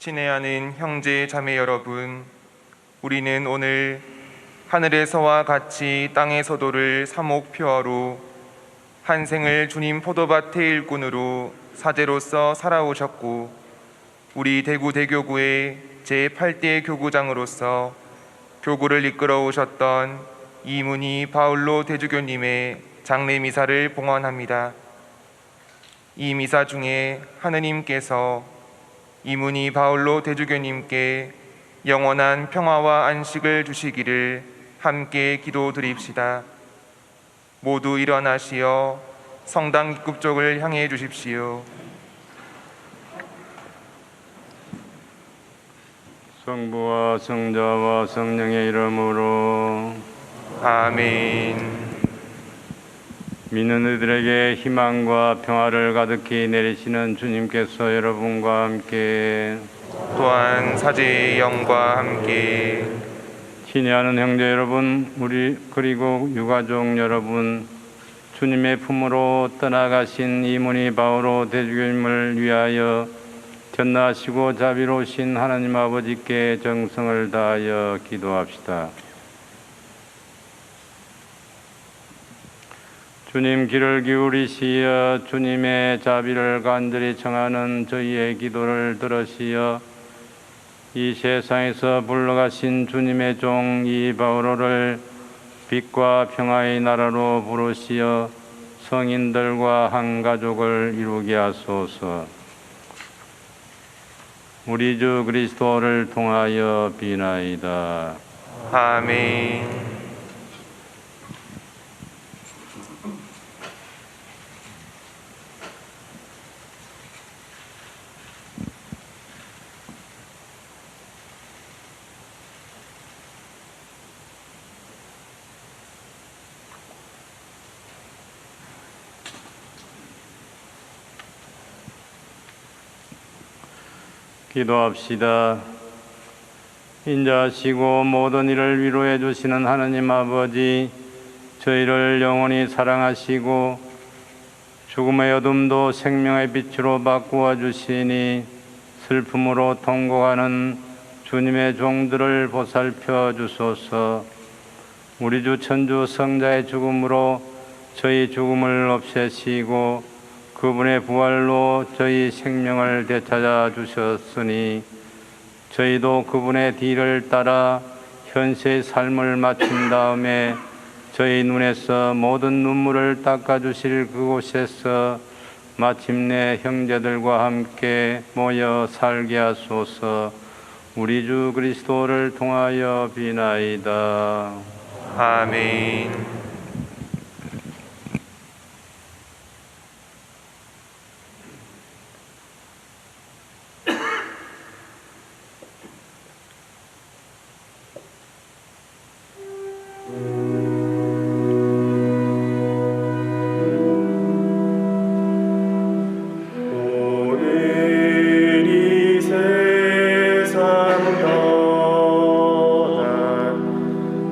친애하는 형제 자매 여러분, 우리는 오늘 하늘에서와 같이 땅에서도를 사목표어로 한 생을 주님 포도밭의 일꾼으로 사제로서 살아오셨고 우리 대구대교구의 제8대 교구장으로서 교구를 이끌어 오셨던 이문희 바울로 대주교님의 장례미사를 봉헌합니다. 이 미사 중에 하느님께서 이문희 바울로 대주교님께 영원한 평화와 안식을 주시기를 함께 기도드립시다. 모두 일어나시어 성당 입구 쪽을 향해 주십시오. 성부와 성자와 성령의 이름으로 아멘. 믿는 이들에게 희망과 평화를 가득히 내리시는 주님께서 여러분과 함께 또한 사제의 영과 함께 친애하는 형제 여러분, 우리 그리고 유가족 여러분, 주님의 품으로 떠나가신 이문희 바오로 대주교님을 위하여 전나시고 자비로우신 하나님 아버지께 정성을 다하여 기도합시다. 주님 귀를 기울이시어 주님의 자비를 간절히 청하는 저희의 기도를 들으시어 이 세상에서 불러가신 주님의 종 이 바오로를 빛과 평화의 나라로 부르시어 성인들과 한 가족을 이루게 하소서. 우리 주 그리스도를 통하여 비나이다. 아멘. 기도합시다. 인자하시고 모든 일을 위로해 주시는 하나님 아버지, 저희를 영원히 사랑하시고 죽음의 어둠도 생명의 빛으로 바꾸어 주시니 슬픔으로 통곡하는 주님의 종들을 보살펴 주소서. 우리 주 천주 성자의 죽음으로 저희 죽음을 없애시고 그분의 부활로 저희 생명을 되찾아 주셨으니 저희도 그분의 뒤를 따라 현세의 삶을 마친 다음에 저희 눈에서 모든 눈물을 닦아주실 그곳에서 마침내 형제들과 함께 모여 살게 하소서. 우리 주 그리스도를 통하여 비나이다. 아멘.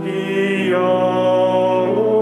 이 영혼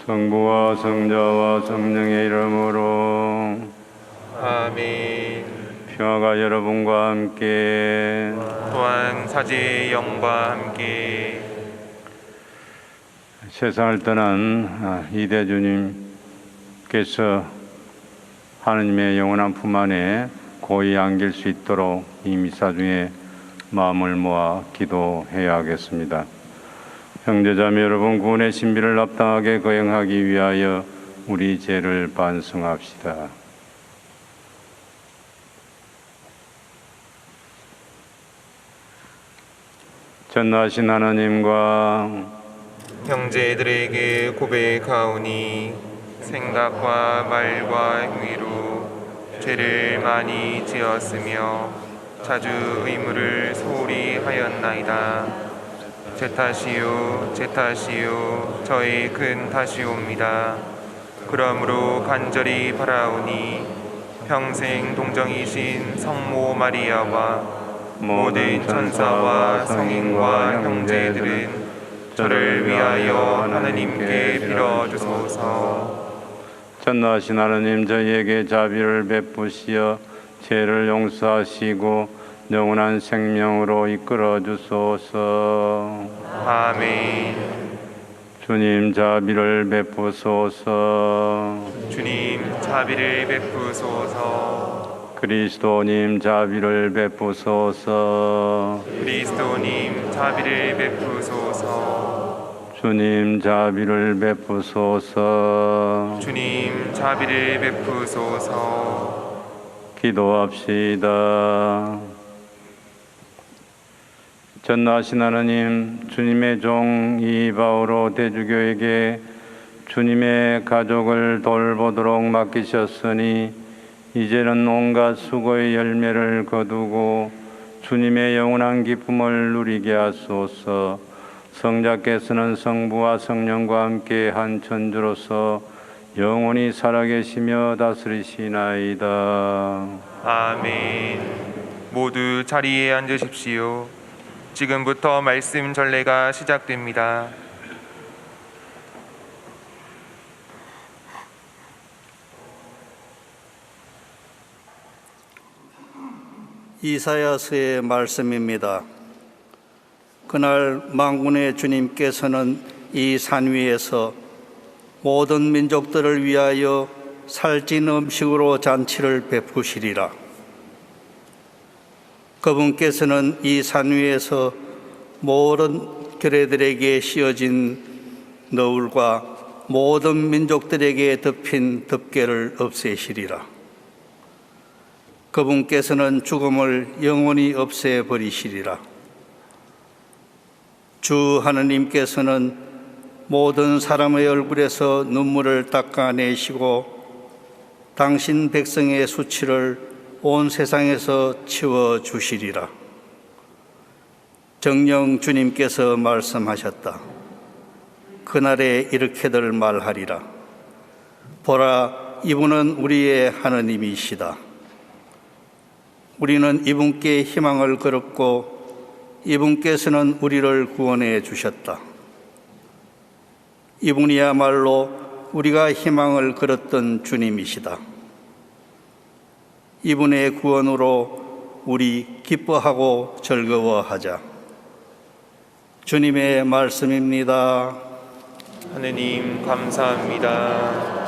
성부와 성자와 성령의 이름으로 아멘. 평화가 여러분과 함께 또한 사제의 영과 함께 세상을 떠난 이대주님께서 하느님의 영원한 품 안에 고이 안길 수 있도록 이 미사 중에 마음을 모아 기도해야 하겠습니다. 형제자매 여러분, 구원의 신비를 합당하게 거행하기 위하여 우리 죄를 반성합시다. 전능하신 하나님과 형제들에게 고백하오니 생각과 말과 행위로 죄를 많이 지었으며 자주 의무를 소홀히 하였나이다. 제 탓이요 저의 큰 탓이옵니다. 그러므로 간절히 바라오니 평생 동정이신 성모 마리아와 모든 천사와 성인과 형제들은 저를 위하여 하나님께 빌어주소서. 전능하신 하나님, 저희에게 자비를 베푸시어 죄를 용서하시고 영원한 생명으로 이끌어 주소서. 아멘. 주님, 자비를 베푸소서. 주님, 자비를 베푸소서. 그리스도님, 자비를 베푸소서. 그리스도님, 자비를 베푸소서. 주님, 자비를 베푸소서. 주님, 자비를 베푸소서. 기도합시다. 전능하신 하나님, 주님의 종 이 바오로 대주교에게 주님의 가족을 돌보도록 맡기셨으니 이제는 온갖 수고의 열매를 거두고 주님의 영원한 기쁨을 누리게 하소서. 성자께서는 성부와 성령과 함께 한 천주로서 영원히 살아계시며 다스리시나이다. 아멘. 모두 자리에 앉으십시오. 지금부터 말씀 전례가 시작됩니다. 이사야서의 말씀입니다. 그날 만군의 주님께서는 이 산 위에서 모든 민족들을 위하여 살찐 음식으로 잔치를 베푸시리라. 그분께서는 이 산 위에서 모든 결례들에게 씌어진 너울과 모든 민족들에게 덮인 덮개를 없애시리라. 그분께서는 죽음을 영원히 없애버리시리라. 주 하느님께서는 모든 사람의 얼굴에서 눈물을 닦아내시고 당신 백성의 수치를 온 세상에서 치워주시리라. 정녕 주님께서 말씀하셨다. 그날에 이렇게들 말하리라. 보라, 이분은 우리의 하느님이시다. 우리는 이분께 희망을 걸었고 이분께서는 우리를 구원해 주셨다. 이분이야말로 우리가 희망을 걸었던 주님이시다. 이분의 구원으로 우리 기뻐하고 즐거워하자. 주님의 말씀입니다. 하느님 감사합니다.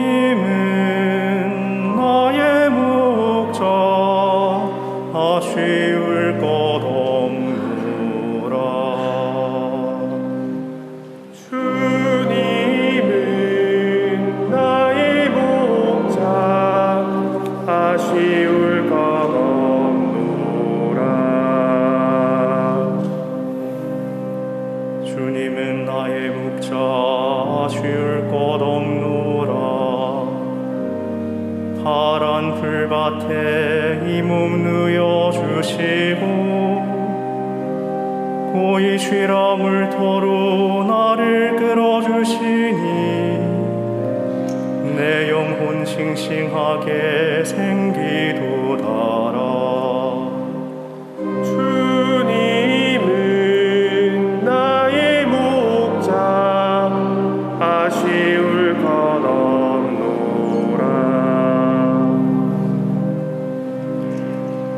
주님은 나의 목자 아쉬울 것 없노라. 주님은 나의 목자 아쉬울 것 없노라. 주님은 나의 목자 아쉬울 것 없노라. 파란 풀밭 곁에 이 몸 누여 주시고 고이 쉬라 물터로 나를 끌어주시니 내 영혼 싱싱하게 생기도다라. 주님은 나의 목자 아쉬울 것 없노라.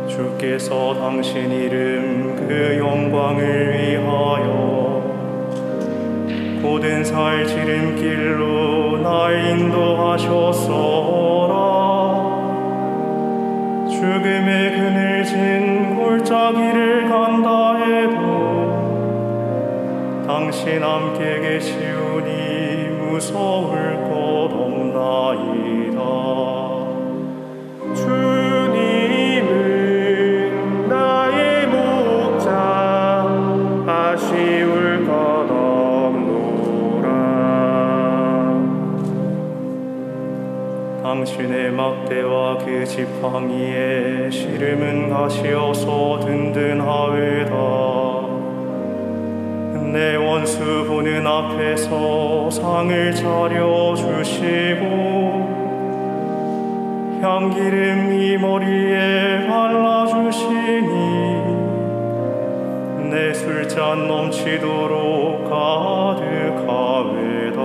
주께서 당신 이름 그 영광을 위하여 고든 살 지름길로 날 인도하셨소라. 죽음의 그늘진 골짜기를 간다 해도 당신 함께 계시오니 무서울 것 없나이다. 주님은 나의 목자 아쉬울 것 없노라. 당신의 막대와 그 지팡이에 시름은 가시어서 든든하외다. 내 원수 보는 앞에서 상을 차려주시고 향기름 이 머리에 발라주시니 내 술잔 넘치도록 가득하외다.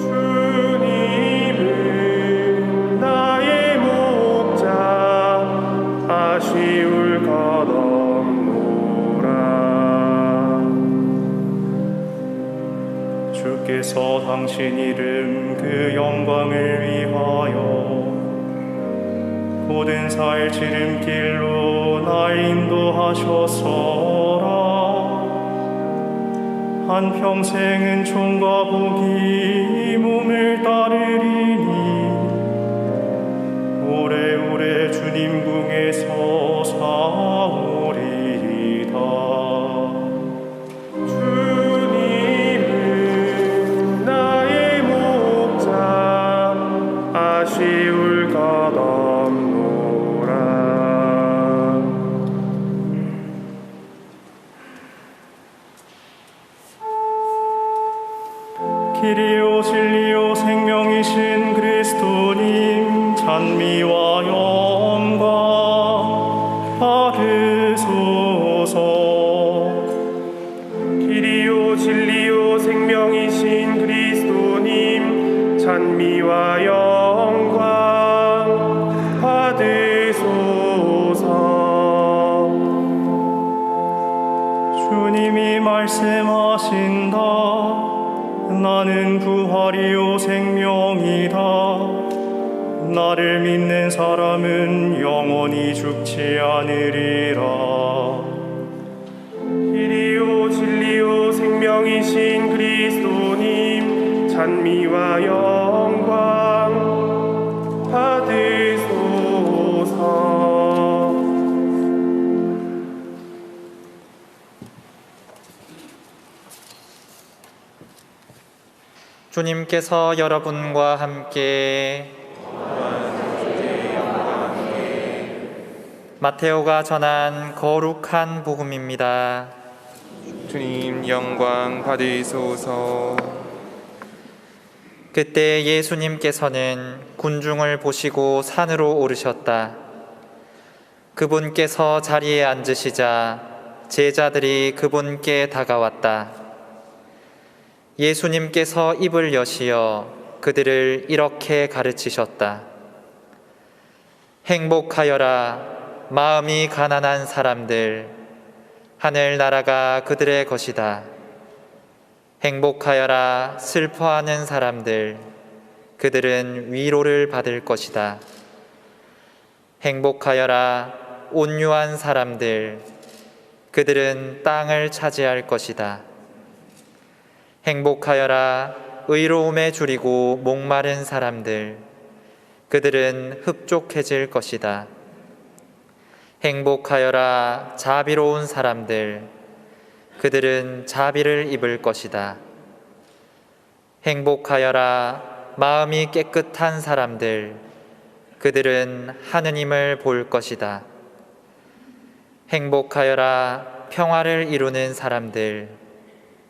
주님은 나의 목자 아쉬울 것 없노라. 주께서 당신 이름 그 영광을 위하여 고든 살 지름길로 날 인도하셨소라. 한평생은 총과 복이 이 몸을 따르리니 오래오래 주님 궁에서 사오리이다. 주님은 나의 목자 아쉬울 것 없노라. 길이요 진리요 생명이신 그리스도님 찬미와 영광 받으소서. 길이요 진리요 생명이신 그리스도님 찬미와 영광 받으소서. 주님이 말씀하신다. 나는 부활이요 생명이다. 나를 믿는 사람은 영원히 죽지 않으리라. 길이요 진리요 생명이신 그리스도님 찬미와 영광 받으소서. 주님께서 여러분과 함께 마테오가 전한 거룩한 복음입니다. 주님 영광 받으소서. 그때 예수님께서는 군중을 보시고 산으로 오르셨다. 그분께서 자리에 앉으시자 제자들이 그분께 다가왔다. 예수님께서 입을 여시어 그들을 이렇게 가르치셨다. 행복하여라 마음이 가난한 사람들, 하늘나라가 그들의 것이다. 행복하여라 슬퍼하는 사람들, 그들은 위로를 받을 것이다. 행복하여라 온유한 사람들, 그들은 땅을 차지할 것이다. 행복하여라 의로움에 줄이고 목마른 사람들, 그들은 흡족해질 것이다. 행복하여라 자비로운 사람들, 그들은 자비를 입을 것이다. 행복하여라 마음이 깨끗한 사람들, 그들은 하느님을 볼 것이다. 행복하여라 평화를 이루는 사람들,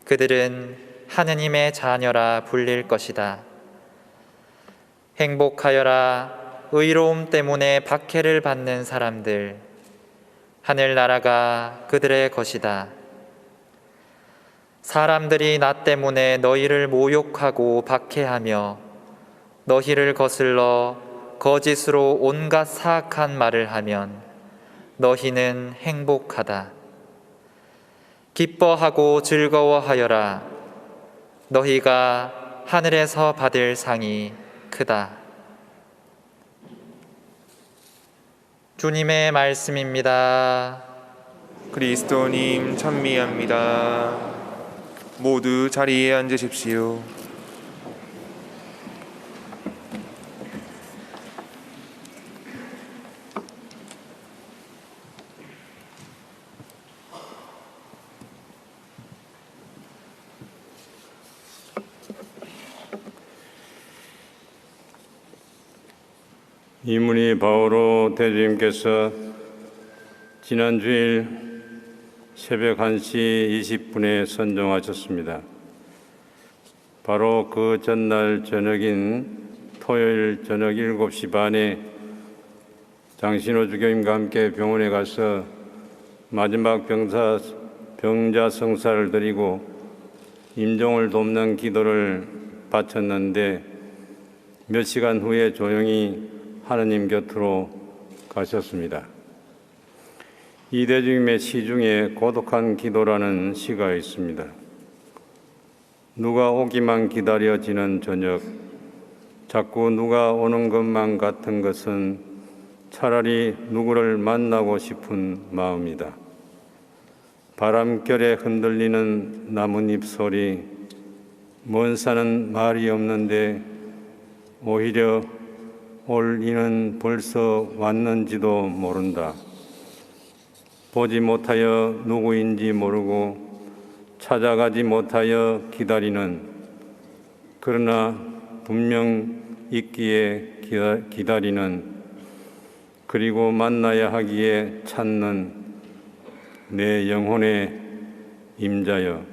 그들은 하느님의 자녀라 불릴 것이다. 행복하여라 의로움 때문에 박해를 받는 사람들, 하늘나라가 그들의 것이다. 사람들이 나 때문에 너희를 모욕하고 박해하며 너희를 거슬러 거짓으로 온갖 사악한 말을 하면 너희는 행복하다. 기뻐하고 즐거워하여라. 너희가 하늘에서 받을 상이 크다. 주님의 말씀입니다. 그리스도님 찬미합니다. 모두 자리에 앉으십시오. 이문희 바오로 대주님께서 지난 주일 새벽 1시 20분에 선종하셨습니다. 바로 그 전날 저녁인 토요일 저녁 7시 반에 장신호 주교님과 함께 병원에 가서 마지막 병자 성사를 드리고 임종을 돕는 기도를 바쳤는데 몇 시간 후에 조용히 하느님 곁으로 가셨습니다. 이대주님의 시 중에 고독한 기도라는 시가 있습니다. 누가 오기만 기다려지는 저녁, 자꾸 누가 오는 것만 같은 것은 차라리 누구를 만나고 싶은 마음이다. 바람결에 흔들리는 나뭇잎 소리, 먼 산은 말이 없는데 오히려 올 이는 벌써 왔는지도 모른다. 보지 못하여 누구인지 모르고 찾아가지 못하여 기다리는, 그러나 분명 있기에 기다리는, 그리고 만나야 하기에 찾는 내 영혼의 임자여.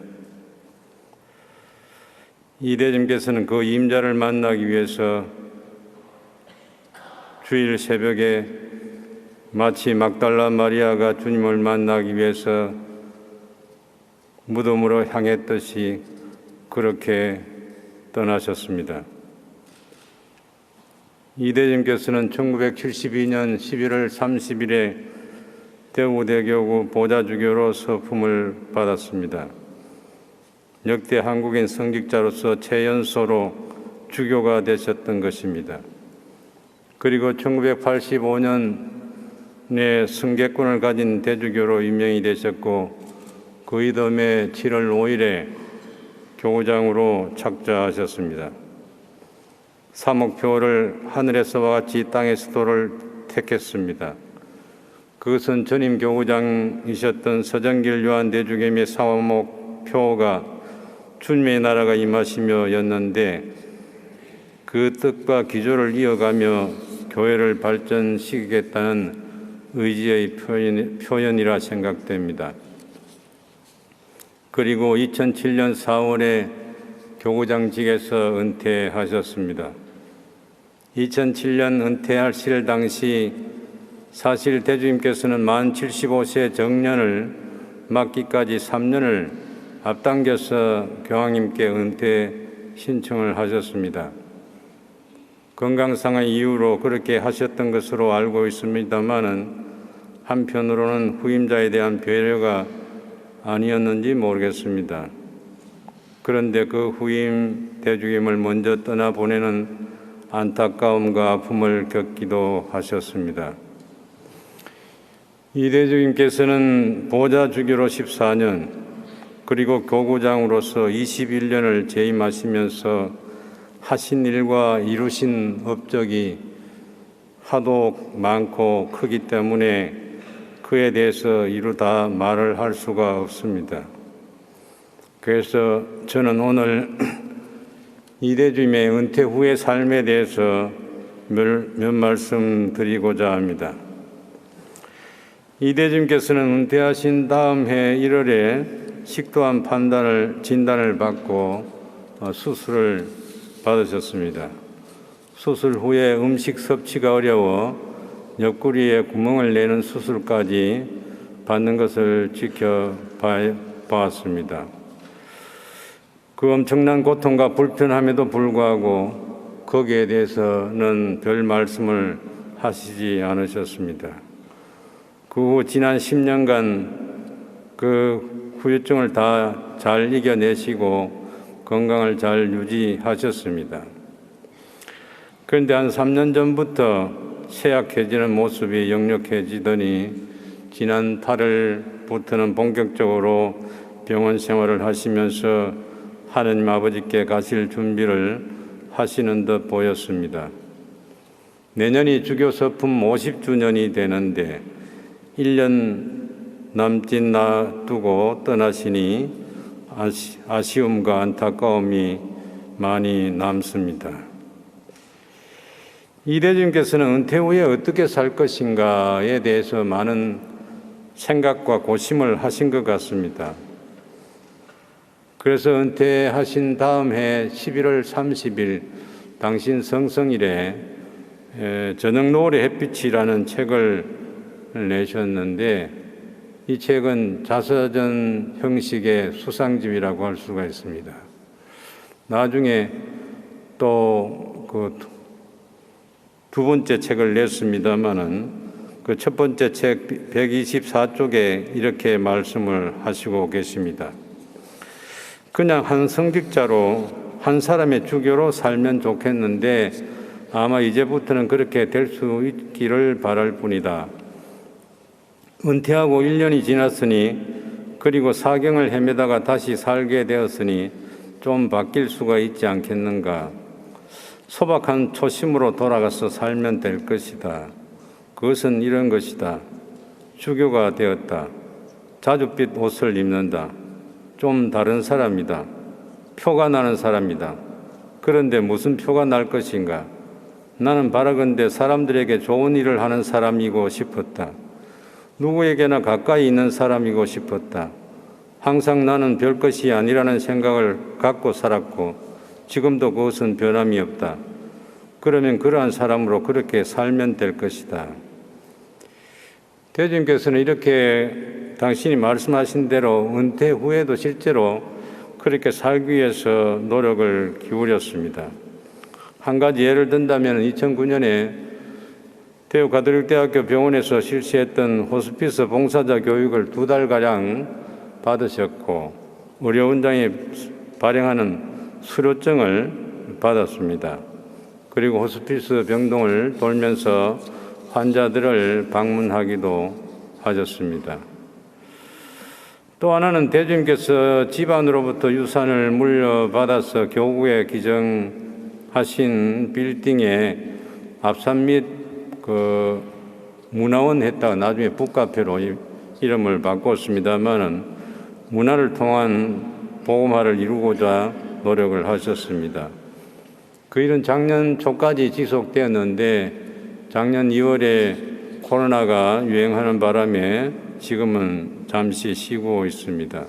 이대님께서는 그 임자를 만나기 위해서 주일 새벽에 마치 막달라 마리아가 주님을 만나기 위해서 무덤으로 향했듯이 그렇게 떠나셨습니다. 이대님께서는 1972년 11월 30일에 대구대교구 보좌주교로 서품을 받았습니다. 역대 한국인 성직자로서 최연소로 주교가 되셨던 것입니다. 그리고 1985년에 승계권을 가진 대주교로 임명이 되셨고 그 이듬해 7월 5일에 교구장으로 착좌하셨습니다. 사목표를 하늘에서와 같이 땅에서도를 택했습니다. 그것은 전임 교구장이셨던 서정길 요한 대주교님의 사목표가 주님의 나라가 임하시며 였는데 그 뜻과 기조를 이어가며 교회를 발전시키겠다는 의지의 표현이라 생각됩니다. 그리고 2007년 4월에 교구장직에서 은퇴하셨습니다. 2007년 은퇴하실 당시 사실 대주님께서는 만 75세 정년을 맞기까지 3년을 앞당겨서 교황님께 은퇴 신청을 하셨습니다. 건강상의 이유로 그렇게 하셨던 것으로 알고 있습니다마는 한편으로는 후임자에 대한 배려가 아니었는지 모르겠습니다. 그런데 그 후임 대주임을 먼저 떠나보내는 안타까움과 아픔을 겪기도 하셨습니다. 이 대주임께서는 보좌주교로 14년 그리고 교구장으로서 21년을 재임하시면서 하신 일과 이루신 업적이 하도 많고 크기 때문에 그에 대해서 이루 다 말을 할 수가 없습니다. 그래서 저는 오늘 이대주임의 은퇴 후의 삶에 대해서 몇 말씀 드리고자 합니다. 이 대주님께서는 은퇴하신 다음 해 1월에 식도암 진단을 받고 수술을 받으셨습니다. 수술 후에 음식 섭취가 어려워 옆구리에 구멍을 내는 수술까지 받는 것을 지켜봤습니다. 그 엄청난 고통과 불편함에도 불구하고 거기에 대해서는 별 말씀을 하시지 않으셨습니다. 그 후 지난 10년간 그 후유증을 다 잘 이겨내시고 건강을 잘 유지하셨습니다. 그런데 한 3년 전부터 쇠약해지는 모습이 역력해지더니 지난 8월부터는 본격적으로 병원 생활을 하시면서 하느님 아버지께 가실 준비를 하시는 듯 보였습니다. 내년이 주교 서품 50주년이 되는데 1년 남짓 놔두고 떠나시니 아쉬움과 안타까움이 많이 남습니다. 이 대주님께서는 은퇴 후에 어떻게 살 것인가에 대해서 많은 생각과 고심을 하신 것 같습니다. 그래서 은퇴하신 다음 해 11월 30일 당신 성성일에 저녁 노을의 햇빛이라는 책을 내셨는데 이 책은 자서전 형식의 수상집이라고 할 수가 있습니다. 나중에 또 그 두 번째 책을 냈습니다마는 그 첫 번째 책 124쪽에 이렇게 말씀을 하시고 계십니다. 그냥 한 성직자로 한 사람의 주교로 살면 좋겠는데 아마 이제부터는 그렇게 될 수 있기를 바랄 뿐이다. 은퇴하고 1년이 지났으니 그리고 사경을 헤매다가 다시 살게 되었으니 좀 바뀔 수가 있지 않겠는가. 소박한 초심으로 돌아가서 살면 될 것이다. 그것은 이런 것이다. 주교가 되었다. 자줏빛 옷을 입는다. 좀 다른 사람이다. 표가 나는 사람이다. 그런데 무슨 표가 날 것인가? 나는 바라건대 사람들에게 좋은 일을 하는 사람이고 싶었다. 누구에게나 가까이 있는 사람이고 싶었다. 항상 나는 별것이 아니라는 생각을 갖고 살았고 지금도 그것은 변함이 없다. 그러면 그러한 사람으로 그렇게 살면 될 것이다. 대주님께서는 이렇게 당신이 말씀하신 대로 은퇴 후에도 실제로 그렇게 살기 위해서 노력을 기울였습니다. 한 가지 예를 든다면 2009년에 대우 가톨릭대학교 병원에서 실시했던 호스피스 봉사자 교육을 2달가량 받으셨고 의료원장이 발행하는 수료증을 받았습니다. 그리고 호스피스 병동을 돌면서 환자들을 방문하기도 하셨습니다. 또 하나는 대주님께서 집안으로부터 유산을 물려받아서 교구에 기증하신 빌딩에 앞산 및 그 문화원 했다가 나중에 북카페로 이름을 바꿨습니다만은 문화를 통한 복음화를 이루고자 노력을 하셨습니다. 그 일은 작년 초까지 지속되었는데 작년 2월에 코로나가 유행하는 바람에 지금은 잠시 쉬고 있습니다.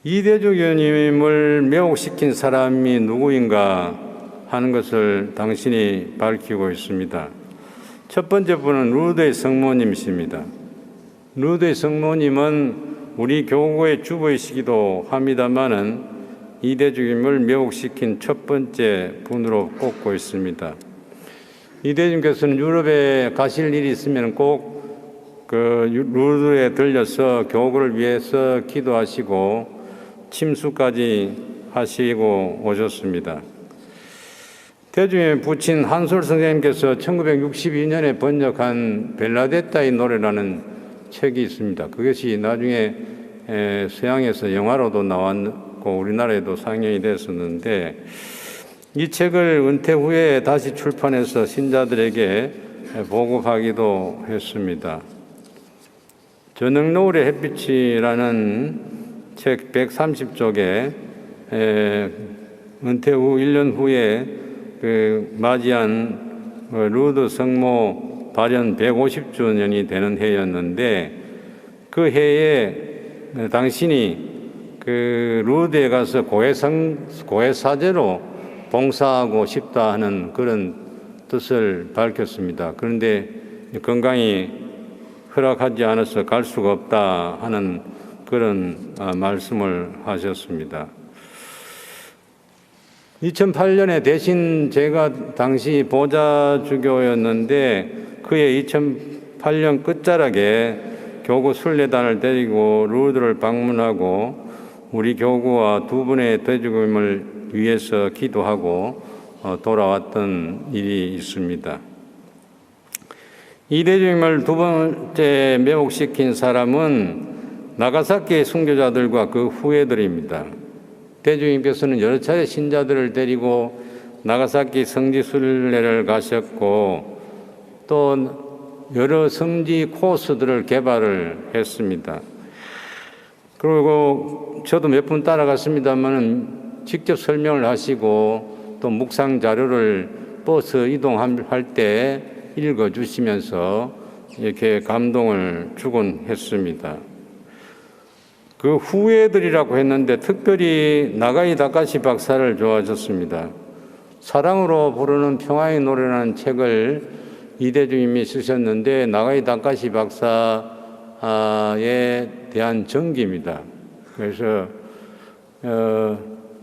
이대주 교님을 매혹시킨 사람이 누구인가 하는 것을 당신이 밝히고 있습니다. 첫 번째 분은 루드의 성모님이십니다. 루드의 성모님은 우리 교구의 주부이시기도 합니다마는 이대주님을 매혹시킨 첫 번째 분으로 꼽고 있습니다. 이대주님께서는 유럽에 가실 일이 있으면 꼭 그 루드에 들려서 교구를 위해서 기도하시고 침수까지 하시고 오셨습니다. 대주님의 부친 한솔 선생님께서 1962년에 번역한 벨라데타의 노래라는 책이 있습니다. 그것이 나중에 서양에서 영화로도 나왔고 우리나라에도 상영이 됐었는데 이 책을 은퇴 후에 다시 출판해서 신자들에게 보급하기도 했습니다. 저녁 노을의 햇빛이라는 책 130쪽에 은퇴 후 1년 후에 맞이한 루드 성모 발현 150주년이 되는 해였는데, 그 해에 당신이 루드에 가서 고해사제로 봉사하고 싶다 하는 그런 뜻을 밝혔습니다. 그런데 건강이 허락하지 않아서 갈 수가 없다 하는 그런 말씀을 하셨습니다. 2008년에 대신 제가 당시 보좌주교였는데, 그해 2008년 끝자락에 교구 순례단을 데리고 루드를 방문하고 우리 교구와 두 분의 대주님을 위해서 기도하고 돌아왔던 일이 있습니다. 이 대주님을 두 번째 매혹시킨 사람은 나가사키 순교자들과 그 후예들입니다. 대주님께서는 여러 차례 신자들을 데리고 나가사키 성지 순례를 가셨고, 또 여러 성지 코스들을 개발을 했습니다. 그리고 저도 몇 분 따라갔습니다만 직접 설명을 하시고 또 묵상 자료를 버스 이동할 때 읽어주시면서 이렇게 감동을 주곤 했습니다. 그 후예들이라고 했는데 특별히 나가이 다카시 박사를 좋아하셨습니다. 사랑으로 부르는 평화의 노래라는 책을 이대주님이 쓰셨는데, 나가이 다카시 박사에 대한 전기입니다. 그래서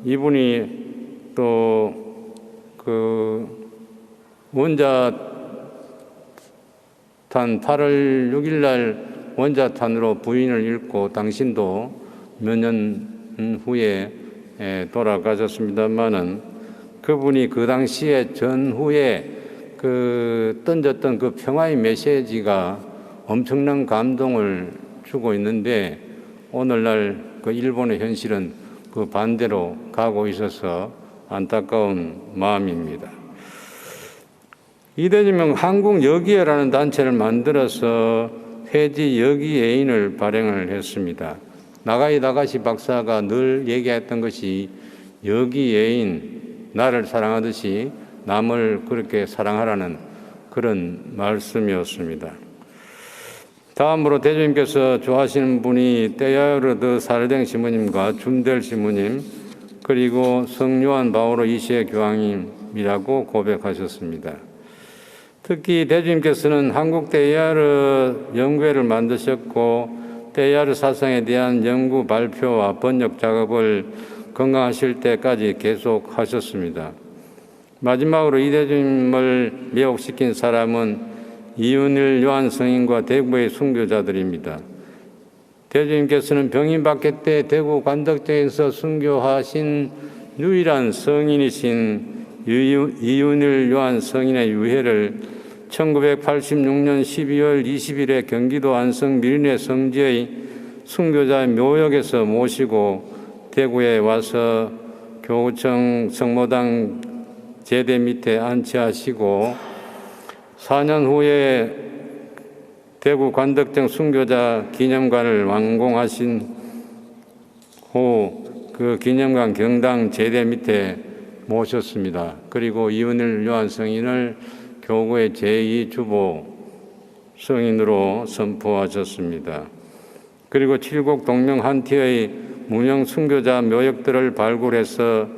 이분이 또 그 원자탄 8월 6일 날 원자탄으로 부인을 잃고 당신도 몇 년 후에 돌아가셨습니다만은, 그분이 그 당시에 전후에 던졌던 그 평화의 메시지가 엄청난 감동을 주고 있는데, 오늘날 그 일본의 현실은 그 반대로 가고 있어서 안타까운 마음입니다. 이대주님은 한국여기애라는 단체를 만들어서 회지 여기애인을 발행을 했습니다. 나가이 다카시 박사가 늘 얘기했던 것이 여기애인, 나를 사랑하듯이 남을 그렇게 사랑하라는 그런 말씀이었습니다. 다음으로 대주님께서 좋아하시는 분이 떼야르드 사르댕 시모님과 준델 시모님, 그리고 성요한 바오로 2세 교황님이라고 고백하셨습니다. 특히 대주님께서는 한국 떼야르 연구회를 만드셨고, 떼야르 사상에 대한 연구 발표와 번역 작업을 건강하실 때까지 계속 하셨습니다. 마지막으로 이 대주님을 매혹시킨 사람은 이윤일 요한 성인과 대구의 순교자들입니다. 대주님께서는 병임 박해 때 대구 관덕정에서 순교하신 유일한 성인이신 이윤일 요한 성인의 유해를 1986년 12월 20일에 경기도 안성 미린의 성지의 순교자 묘역에서 모시고 대구에 와서 교구청 성모당 제대 밑에 안치하시고, 4년 후에 대구 관덕정 순교자 기념관을 완공하신 후 그 기념관 경당 제대 밑에 모셨습니다. 그리고 이윤일 요한 성인을 교구의 제2주보 성인으로 선포하셨습니다. 그리고 칠곡 동명 한티의 무명 순교자 묘역들을 발굴해서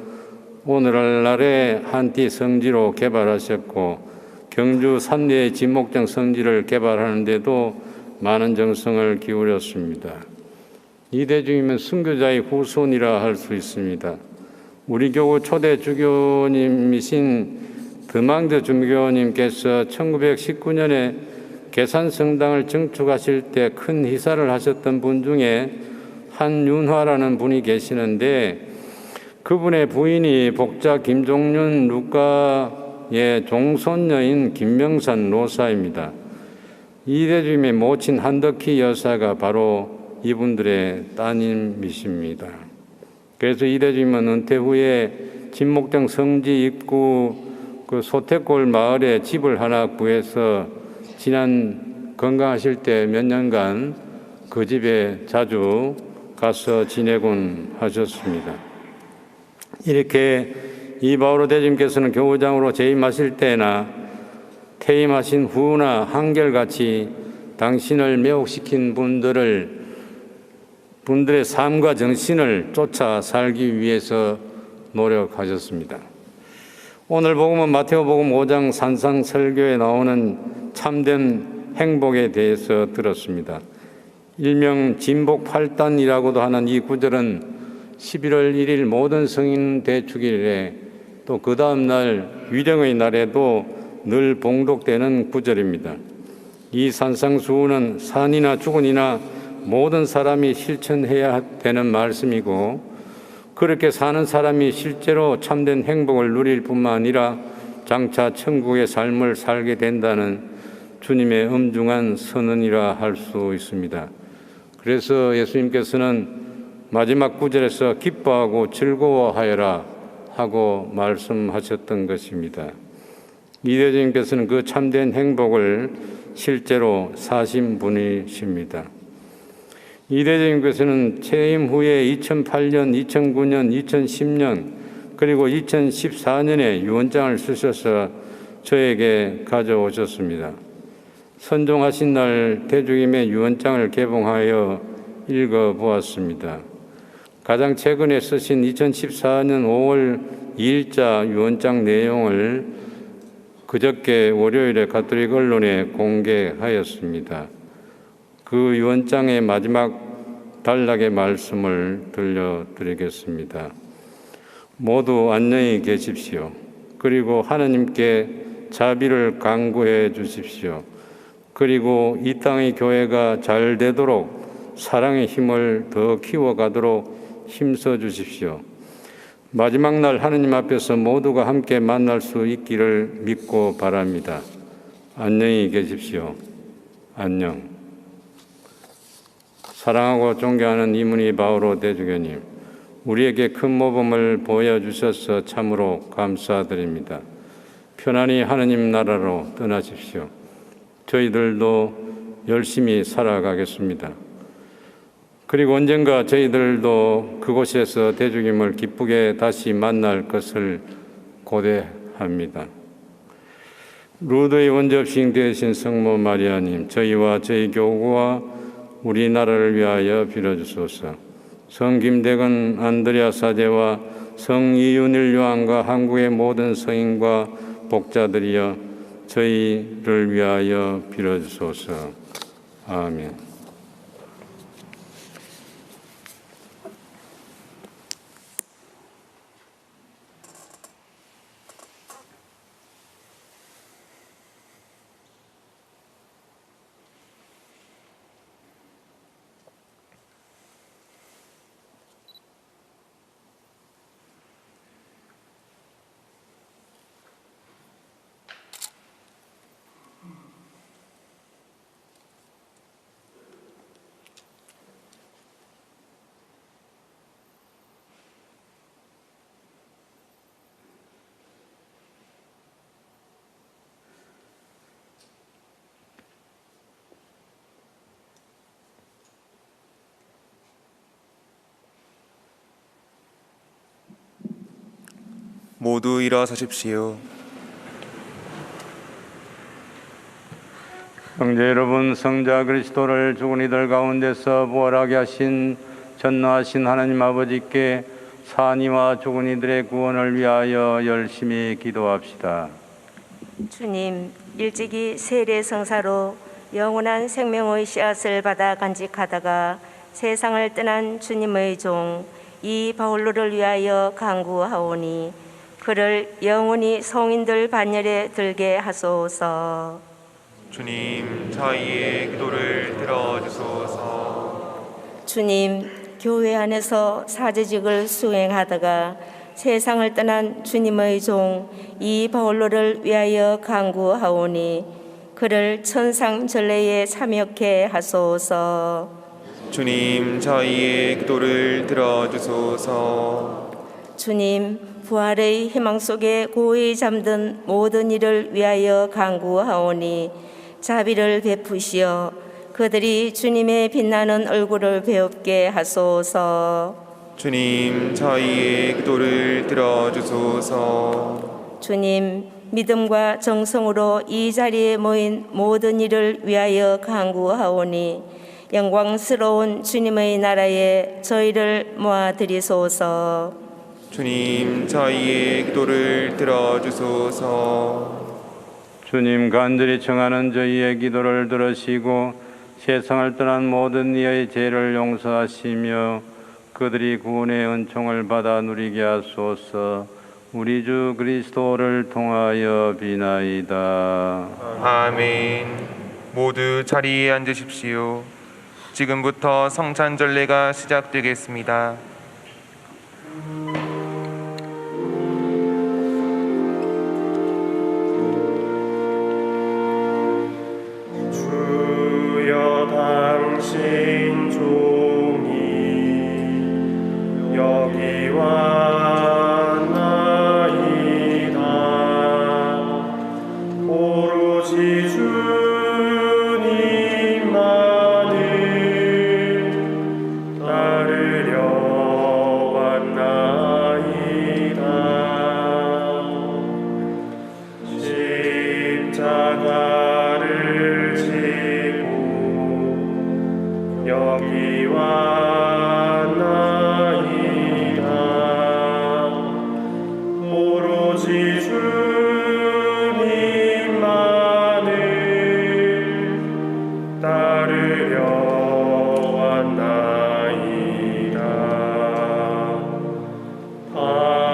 오늘날의 한티 성지로 개발하셨고, 경주 산내의 진목정 성지를 개발하는 데도 많은 정성을 기울였습니다. 이 대주님은 순교자의 후손이라 할 수 있습니다. 우리 교구 초대 주교님이신 드망드 주교님께서 1919년에 계산성당을 증축하실 때 큰 희사를 하셨던 분 중에 한윤화라는 분이 계시는데, 그분의 부인이 복자 김종륜 루카의 종손녀인 김명산 노사입니다. 이 대주님의 모친 한덕희 여사가 바로 이분들의 따님이십니다. 그래서 이 대주님은 은퇴 후에 진목정 성지 입구 그 소태골 마을에 집을 하나 구해서 지난 건강하실 때 몇 년간 그 집에 자주 가서 지내곤 하셨습니다. 이렇게 이 바오로 대주님께서는 교우장으로 재임하실 때나 퇴임하신 후나 한결같이 당신을 매혹시킨 분들의 삶과 정신을 쫓아 살기 위해서 노력하셨습니다. 오늘 복음은 마태오복음 5장 산상설교에 나오는 참된 행복에 대해서 들었습니다. 일명 진복8단이라고도 하는 이 구절은 11월 1일 모든 성인 대축일에 또 그 다음 날 위령의 날에도 늘 봉독되는 구절입니다. 이 산상수훈은 산이나 죽은이나 모든 사람이 실천해야 되는 말씀이고, 그렇게 사는 사람이 실제로 참된 행복을 누릴 뿐만 아니라 장차 천국의 삶을 살게 된다는 주님의 엄중한 선언이라 할 수 있습니다. 그래서 예수님께서는 마지막 구절에서 기뻐하고 즐거워하여라 하고 말씀하셨던 것입니다. 이대주님께서는 그 참된 행복을 실제로 사신 분이십니다. 이대주님께서는 퇴임 후에 2008년, 2009년, 2010년 그리고 2014년에 유언장을 쓰셔서 저에게 가져오셨습니다. 선종하신 날 대주임의 유언장을 개봉하여 읽어보았습니다. 가장 최근에 쓰신 2014년 5월 2일자 유언장 내용을 그저께 월요일에 가톨릭 언론에 공개하였습니다. 그 유언장의 마지막 단락의 말씀을 들려드리겠습니다. 모두 안녕히 계십시오. 그리고 하나님께 자비를 간구해 주십시오. 그리고 이 땅의 교회가 잘 되도록 사랑의 힘을 더 키워가도록 힘써 주십시오. 마지막 날 하느님 앞에서 모두가 함께 만날 수 있기를 믿고 바랍니다. 안녕히 계십시오. 안녕. 사랑하고 존경하는 이문희 바오로 대주교님, 우리에게 큰 모범을 보여주셔서 참으로 감사드립니다. 편안히 하느님 나라로 떠나십시오. 저희들도 열심히 살아가겠습니다. 그리고 언젠가 저희들도 그곳에서 대주님을 기쁘게 다시 만날 것을 고대합니다. 루드의 원접신 되신 성모 마리아님, 저희와 저희 교구와 우리나라를 위하여 빌어주소서. 성 김대건 안드레아 사제와 성 이윤일 요한과 한국의 모든 성인과 복자들이여 저희를 위하여 빌어주소서. 아멘. 모두 일어서십시오. 형제 여러분, 성자 그리스도를 죽은 이들 가운데서 부활하게 하신 전능하신 하나님 아버지께 산이와 죽은 이들의 구원을 위하여 열심히 기도합시다. 주님, 일찍이 세례 성사로 영원한 생명의 씨앗을 받아 간직하다가 세상을 떠난 주님의 종 이 바울로를 위하여 간구하오니 그를 영원히 성인들 반열에 들게 하소서. 주님, 저희의 기도를 들어주소서. 주님, 교회 안에서 사제직을 수행하다가 세상을 떠난 주님의 종 이 바울로를 위하여 간구하오니 그를 천상 전례에 참여케 하소서. 주님, 저희의 기도를 들어주소서. 주님, 부활의 희망 속에 고이 잠든 모든 이를 위하여 간구하오니 자비를 베푸시어 그들이 주님의 빛나는 얼굴을 배웁게 하소서. 주님 저희의 기도를 들어주소서. 주님, 믿음과 정성으로 이 자리에 모인 모든 이를 위하여 간구하오니 영광스러운 주님의 나라에 저희를 모아드리소서. 주님 저희의 기도를 들어주소서. 주님 간절히 청하는 저희의 기도를 들으시고 세상을 떠난 모든 이의 죄를 용서하시며 그들이 구원의 은총을 받아 누리게 하소서. 우리 주 그리스도를 통하여 비나이다. 아멘. 모두 자리에 앉으십시오. 지금부터 성찬절례가 시작되겠습니다. 주여 당신 종이 여기 왔나이다. 오로지 주님만을 따르려 왔나이다. 십자가를 지고 여기 왔나이다. 오로지 주님만을 따르려 왔나이다.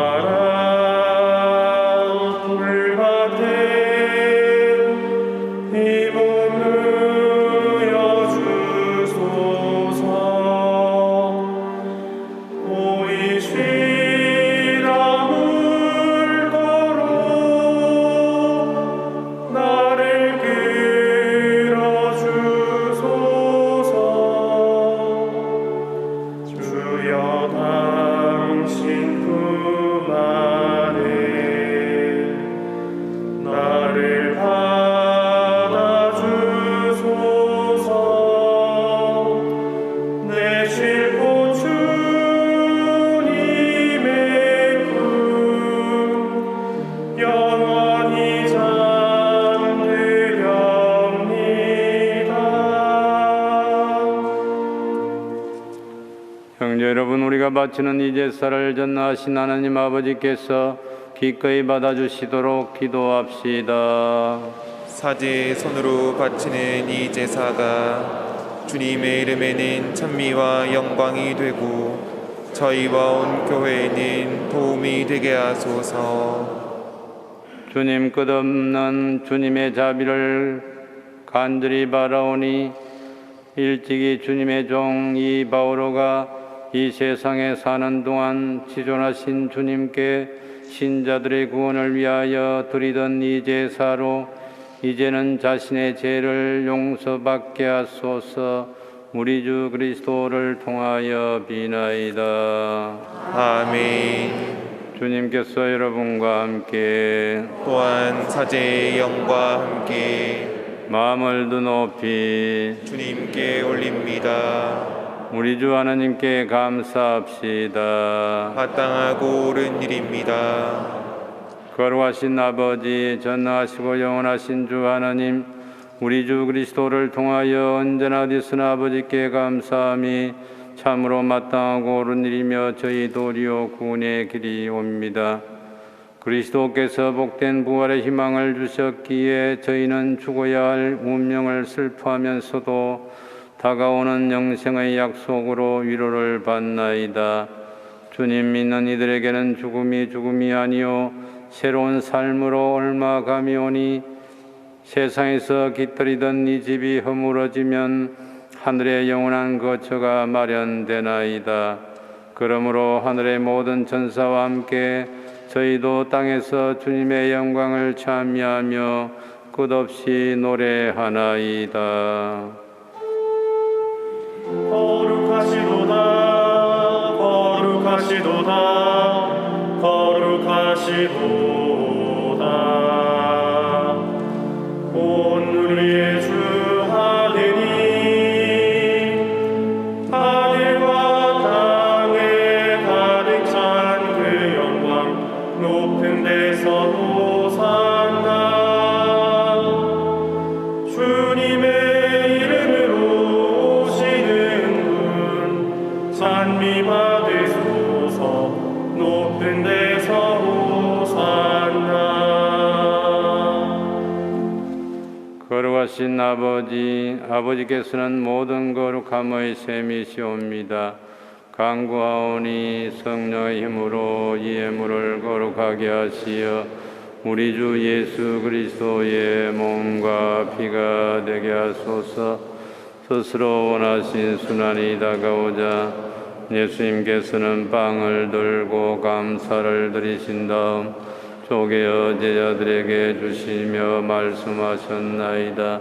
파란 불밭에 이 몸 누여주소서. 보이시라 물도로 나를 끌어주소서. 주여 당신 품 안에 나를 받아주소서. 내 쉴고 주님의 품 영원히 잠들렵니다. 형제 여러분, 우리가 바치는 이 제사를 전능하신 하나님 아버지께서 기꺼이 받아주시도록 기도합시다. 사제의 손으로 바치는 이 제사가 주님의 이름에는 찬미와 영광이 되고 저희와 온 교회에는 도움이 되게 하소서. 주님 끝없는 주님의 자비를 간절히 바라오니 일찍이 주님의 종 이 바오로가 이 세상에 사는 동안 지존하신 주님께 신자들의 구원을 위하여 드리던 이 제사로 이제는 자신의 죄를 용서받게 하소서. 우리 주 그리스도를 통하여 비나이다. 아멘. 주님께서 여러분과 함께 또한 사제의 영과 함께 마음을 드 높이 주님께 올립니다. 우리 주 하나님께 감사합시다. 마땅하고 옳은 일입니다. 거룩하신 아버지, 전능하시고 영원하신 주 하나님, 우리 주 그리스도를 통하여 언제나 어디서나 아버지께 감사함이 참으로 마땅하고 옳은 일이며 저희 도리요 구원의 길이 옵니다. 그리스도께서 복된 부활의 희망을 주셨기에 저희는 죽어야 할 운명을 슬퍼하면서도 다가오는 영생의 약속으로 위로를 받나이다. 주님 믿는 이들에게는 죽음이 아니요 새로운 삶으로 옮아감이 오니 세상에서 깃들이던 이 집이 허물어지면 하늘의 영원한 거처가 마련되나이다. 그러므로 하늘의 모든 천사와 함께 저희도 땅에서 주님의 영광을 찬미하며 끝없이 노래하나이다. 거룩하시도다 거룩하시도다 거룩하시도다. 온 우리의 주 하느님 하늘과 땅의 높은 데서 호산나. 주님의 이름으로 오시는 분 찬미 받으소서. 높은 데서 호산나. 거룩하신 아버지께서는 모든 거룩함의 셈이시옵니다. 간구하오니 성령의 힘으로 이 예물을 거룩하게 하시어 우리 주 예수 그리스도의 몸과 피가 되게 하소서. 스스로 원하신 순환이 다가오자 예수님께서는 빵을 들고 감사를 드리신 다음 쪼개어 제자들에게 주시며 말씀하셨나이다.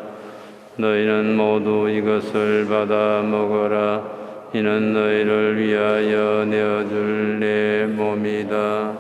너희는 모두 이것을 받아 먹어라. 이는 너희를 위하여 내어줄 내 몸이다.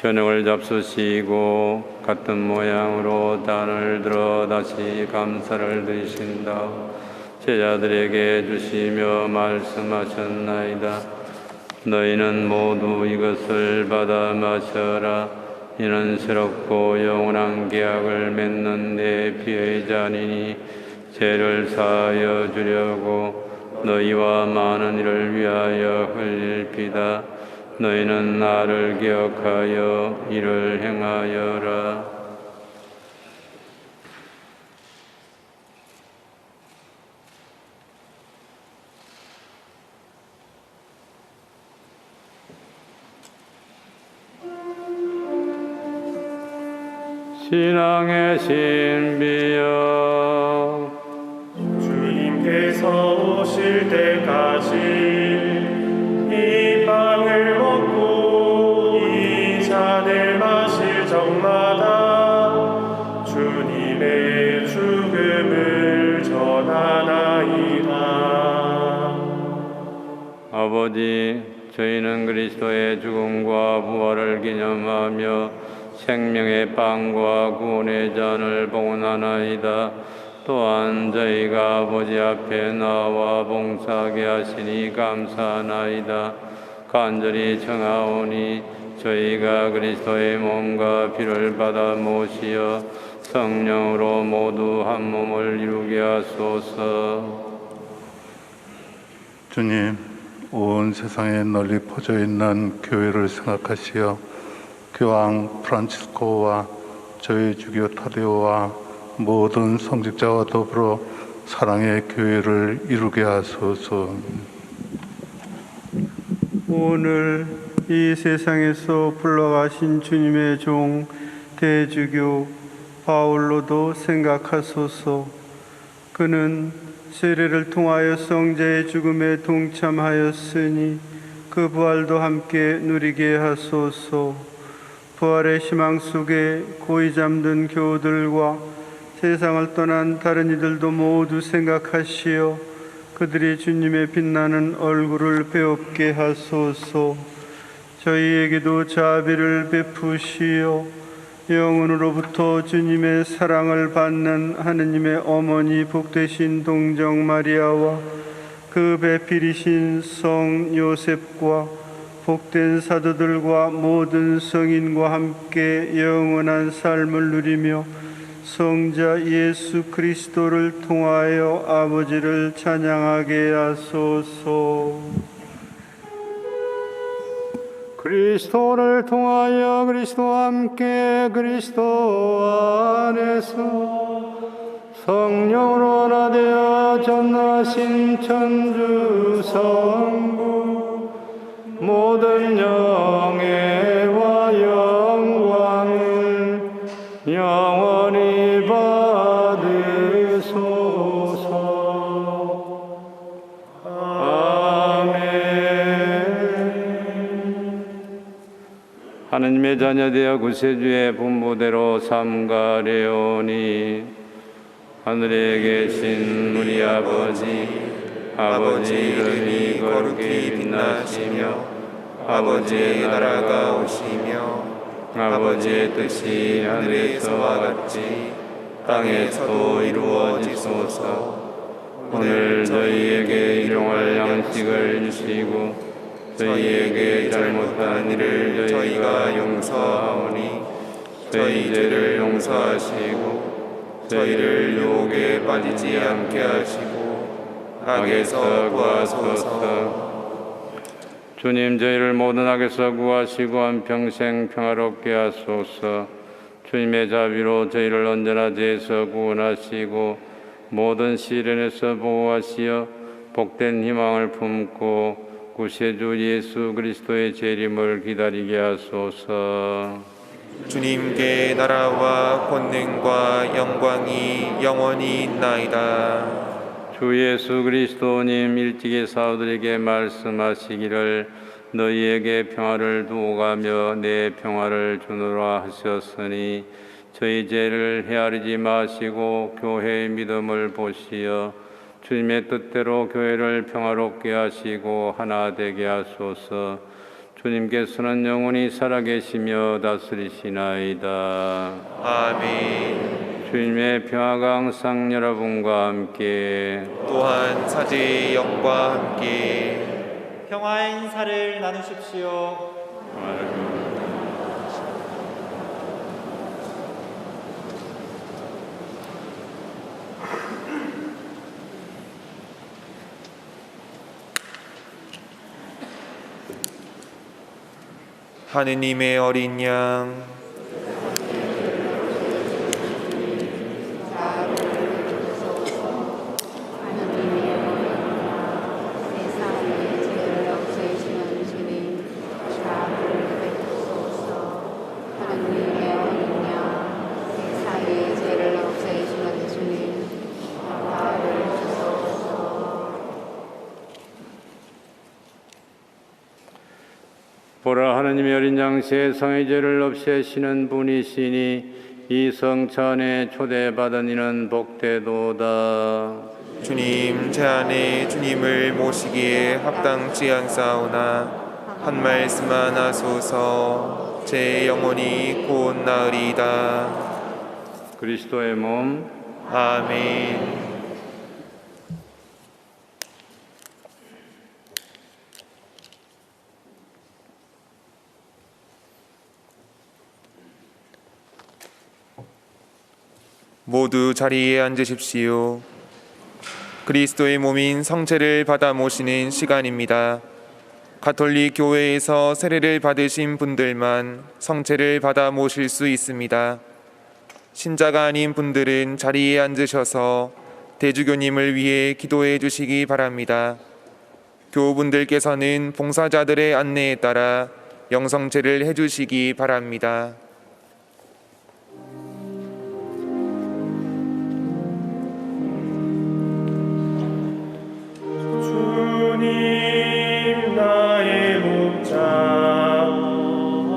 저녁을 잡수시고 같은 모양으로 단을 들어 다시 감사를 드리신 다음 제자들에게 주시며 말씀하셨나이다. 너희는 모두 이것을 받아 마셔라. 이는 새롭고 영원한 계약을 맺는 내 피의 잔이니 죄를 사하여 주려고 너희와 많은 이를 위하여 흘릴 피다. 너희는 나를 기억하여 이를 행하여라. 신앙의 신비여, 주님께서 오실 때까지 이 빵을 먹고 이 잔을 마실 적마다 주님의 죽음을 전하나이다. 아버지, 저희는 그리스도의 죽음과 부활을 기념하며 생명의 빵과 구원의 잔을 봉헌하나이다. 또한 저희가 아버지 앞에 나와 봉사하게 하시니 감사하나이다. 간절히 청하오니 저희가 그리스도의 몸과 피를 받아 모시어 성령으로 모두 한 몸을 이루게 하소서. 주님, 온 세상에 널리 퍼져 있는 교회를 생각하시어 교황 프란치스코와 저희 주교 타데오와 모든 성직자와 더불어 사랑의 교회를 이루게 하소서. 오늘 이 세상에서 불러가신 주님의 종 대주교 바울로도 생각하소서. 그는 세례를 통하여 성자의 죽음에 동참하였으니 그 부활도 함께 누리게 하소서. 부활의 희망 속에 고이 잠든 교우들과 세상을 떠난 다른 이들도 모두 생각하시어 그들이 주님의 빛나는 얼굴을 배웁게 하소서. 저희에게도 자비를 베푸시어 영원으로부터 주님의 사랑을 받는 하느님의 어머니 복되신 동정 마리아와 그 배필이신 성 요셉과 복된 사도들과 모든 성인과 함께 영원한 삶을 누리며 성자 예수 그리스도를 통하여 아버지를 찬양하게 하소서. 그리스도를 통하여 그리스도와 함께 그리스도 안에서 성령으로 하나 되어 전능하신 천주 성부 모든 영예와 영광을 영원히 받으소서. 아멘. 하느님의 자녀되어 구세주의 분부대로 삼가려오니 하늘에 계신 우리 아버지 이름이 거룩히 빛나시며 아버지의 나라가 오시며 아버지의 뜻이 하늘에서와 같이 땅에서도 이루어지소서. 오늘 저희에게 일용할 양식을 주시고 저희에게 잘못한 일을 저희가 용서하오니 저희 죄를 용서하시고 저희를 유혹에 빠지지 않게 하시고 악에서 구하소서. 주님, 저희를 모든 악에서 구하시고 한평생 평화롭게 하소서. 주님의 자비로 저희를 언제나 죄에서 구원하시고 모든 시련에서 보호하시어 복된 희망을 품고 구세주 예수 그리스도의 재림을 기다리게 하소서. 주님께 나라와 권능과 영광이 영원히 있나이다. 주 예수 그리스도님 일찍이 사도들에게 말씀하시기를 너희에게 평화를 두고 가며 내 평화를 주노라 하셨으니 저희 죄를 헤아리지 마시고 교회의 믿음을 보시어 주님의 뜻대로 교회를 평화롭게 하시고 하나 되게 하소서. 주님께서는 영원히 살아계시며 다스리시나이다. 아멘. 주님의 평화가 항상 여러분과 함께 또한 사제의 영과 함께 평화의 인사를 나누십시오. 하느님의 어린 양 보라, 하느님의 어린 양 세상의 죄를 없애시는 분이시니 이 성찬에 초대받은 이는 복되도다. 주님, 제 안에 주님을 모시기에 합당치 않사오나 한 말씀만 하소서. 제 영혼이 곧 나으리이다. 그리스도의 몸 아멘. 모두 자리에 앉으십시오. 그리스도의 몸인 성체를 받아 모시는 시간입니다. 가톨릭 교회에서 세례를 받으신 분들만 성체를 받아 모실 수 있습니다. 신자가 아닌 분들은 자리에 앉으셔서 대주교님을 위해 기도해 주시기 바랍니다. 교우분들께서는 봉사자들의 안내에 따라 영성체를 해주시기 바랍니다. 주님 나의 목자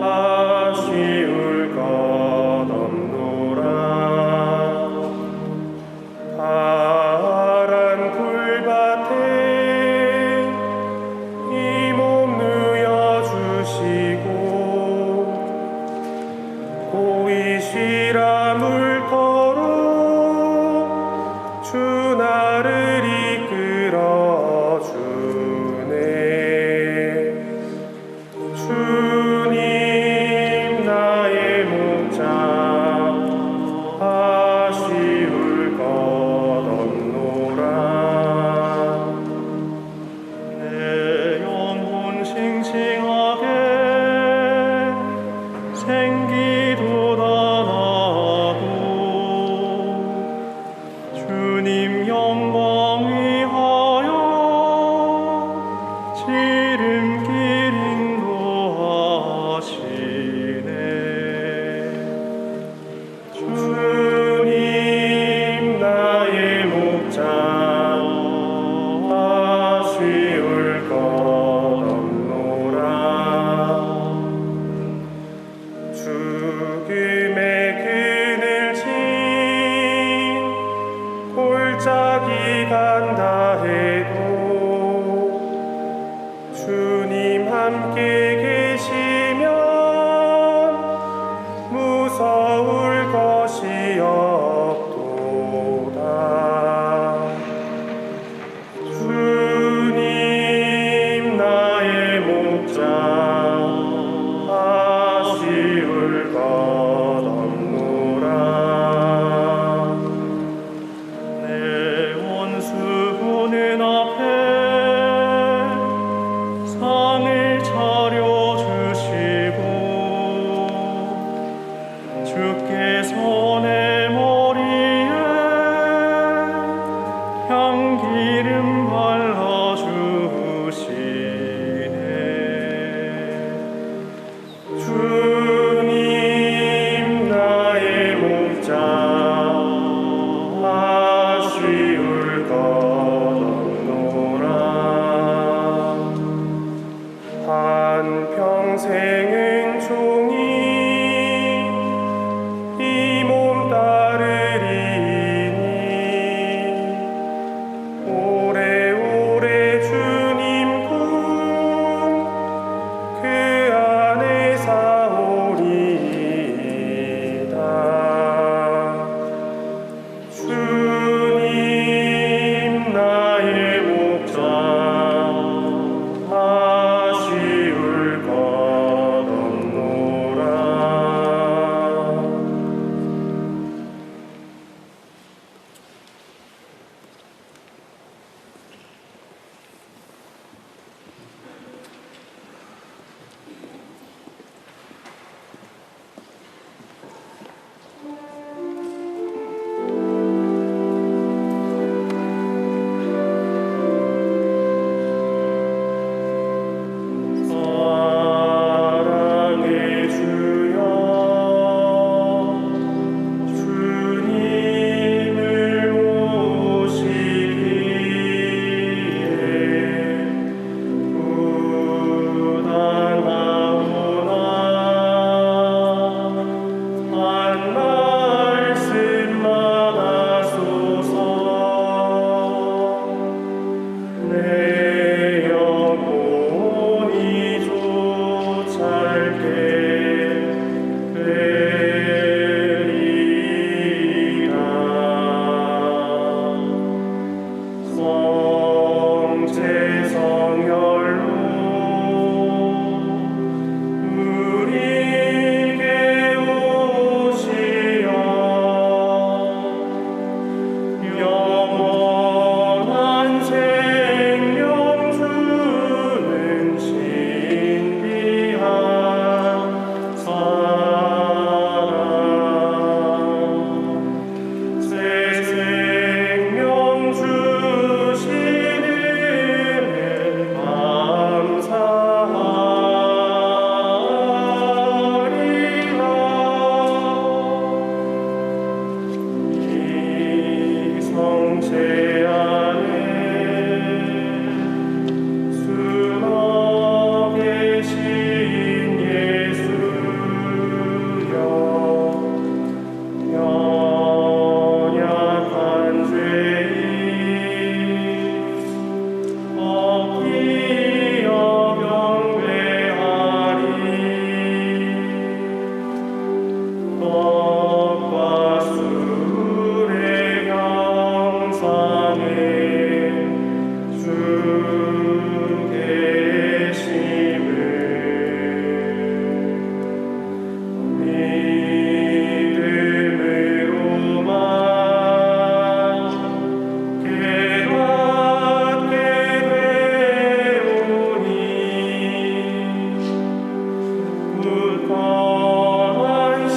아쉬울 것 없노라. 파란 풀밭에 이 몸 누여주시고 고이 쉬라 물터로 주 나를 이끌어 주네. 주님 나의 목자 아쉬울 것 없노라. 내 영혼 싱싱하게 생기도다 나고 주님 영광 위하여 지름길 인도하시네. 주님 나의 목자 아쉬울 것 없노라. 주께 주께서 내 머리에 향기름 발라주시네. 주님 나의 목자 쉬울 것 없노라. 한평생은 종이 이 몸 따르리니 오래오래 주님 품 그 안에 사오리이다. 주님 나의 목자 쉬울 것 없노라. 사랑의 주여 주님을 모시기에 부당하오나 한 말씀만 하소서. 내 영혼이 쫓알게 되리라. 성체 성혈로 우리에게 오시어 영원한 생명 주는 신비한 사랑. 새 생명 주시는 감사하리라. 이 성체 안에 숨어 계신 예수여 연약한 죄인 어기어 경배하리. 떡과 술의 경상에 주 계심을 믿음으로만 깨닫게 되오니 굳건한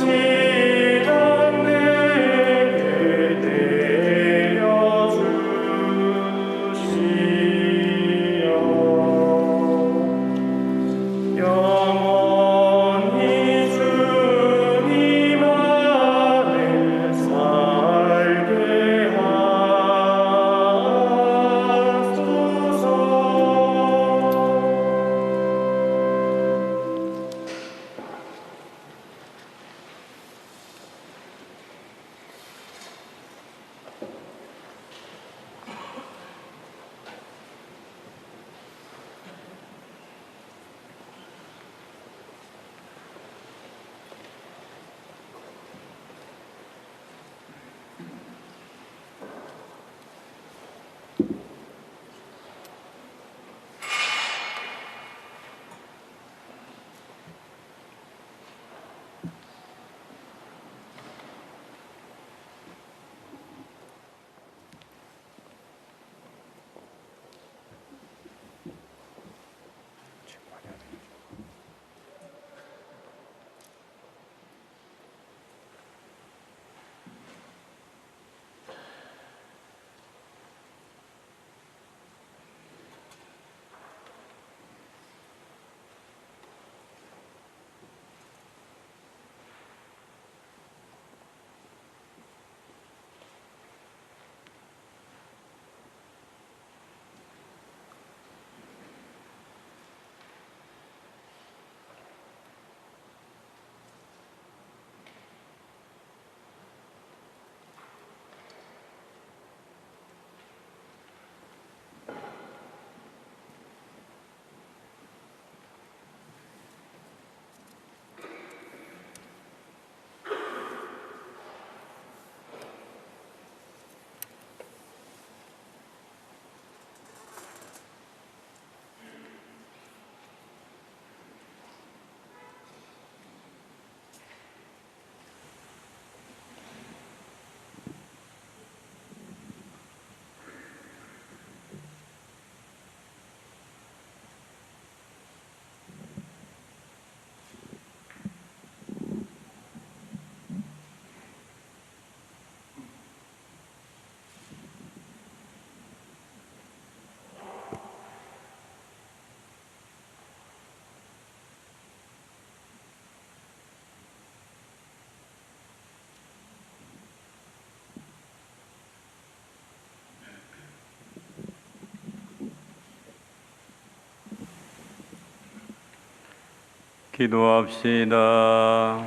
기도합시다.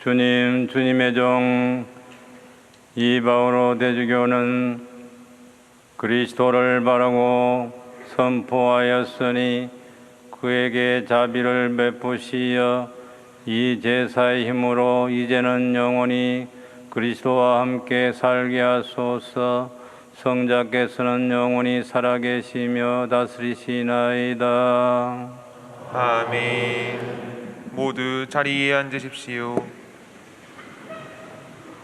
주님, 주님의 종 이바오로 대주교는 그리스도를 바라고 선포하였으니 그에게 자비를 베푸시어 이 제사의 힘으로 이제는 영원히 그리스도와 함께 살게 하소서. 성자께서는 영원히 살아계시며 다스리시나이다. 아멘. 모두 자리에 앉으십시오.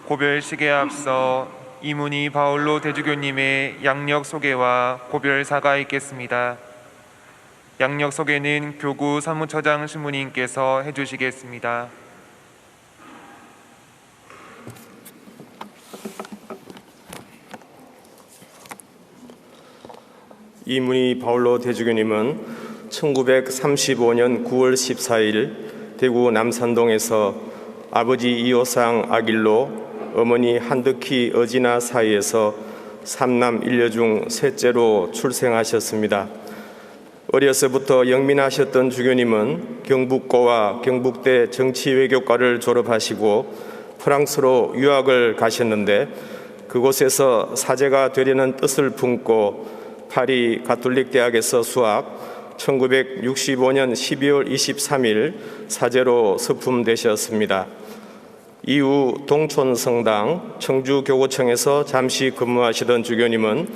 고별식에 앞서 이문희 바울로 대주교님의 양력 소개와 고별사가 있겠습니다. 양력 소개는 교구 사무처장 신부님께서 해주시겠습니다. 이문희 바울로 대주교님은 1935년 9월 14일 대구 남산동에서 아버지 이호상 아길로, 어머니 한득희 어지나 사이에서 3남 1녀 중 셋째로 출생하셨습니다. 어려서부터 영민하셨던 주교님은 경북고와 경북대 정치외교과를 졸업하시고 프랑스로 유학을 가셨는데 그곳에서 사제가 되려는 뜻을 품고 파리 가톨릭 대학에서 수학, 1965년 12월 23일 사제로 서품되셨습니다. 이후 동촌성당 청주교구청에서 잠시 근무하시던 주교님은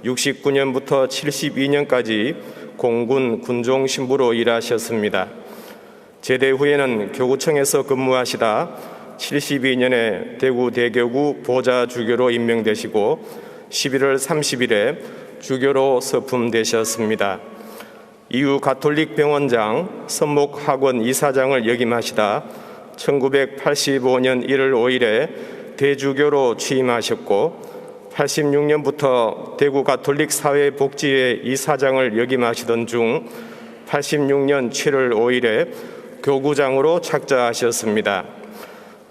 69년부터 72년까지 공군 군종신부로 일하셨습니다. 제대 후에는 교구청에서 근무하시다 72년에 대구 대교구 보좌주교로 임명되시고 11월 30일에 주교로 서품되셨습니다. 이후 가톨릭 병원장, 선목학원 이사장을 역임하시다 1985년 1월 5일에 대주교로 취임하셨고 86년부터 대구 가톨릭 사회복지회 이사장을 역임하시던 중 86년 7월 5일에 교구장으로 착자하셨습니다.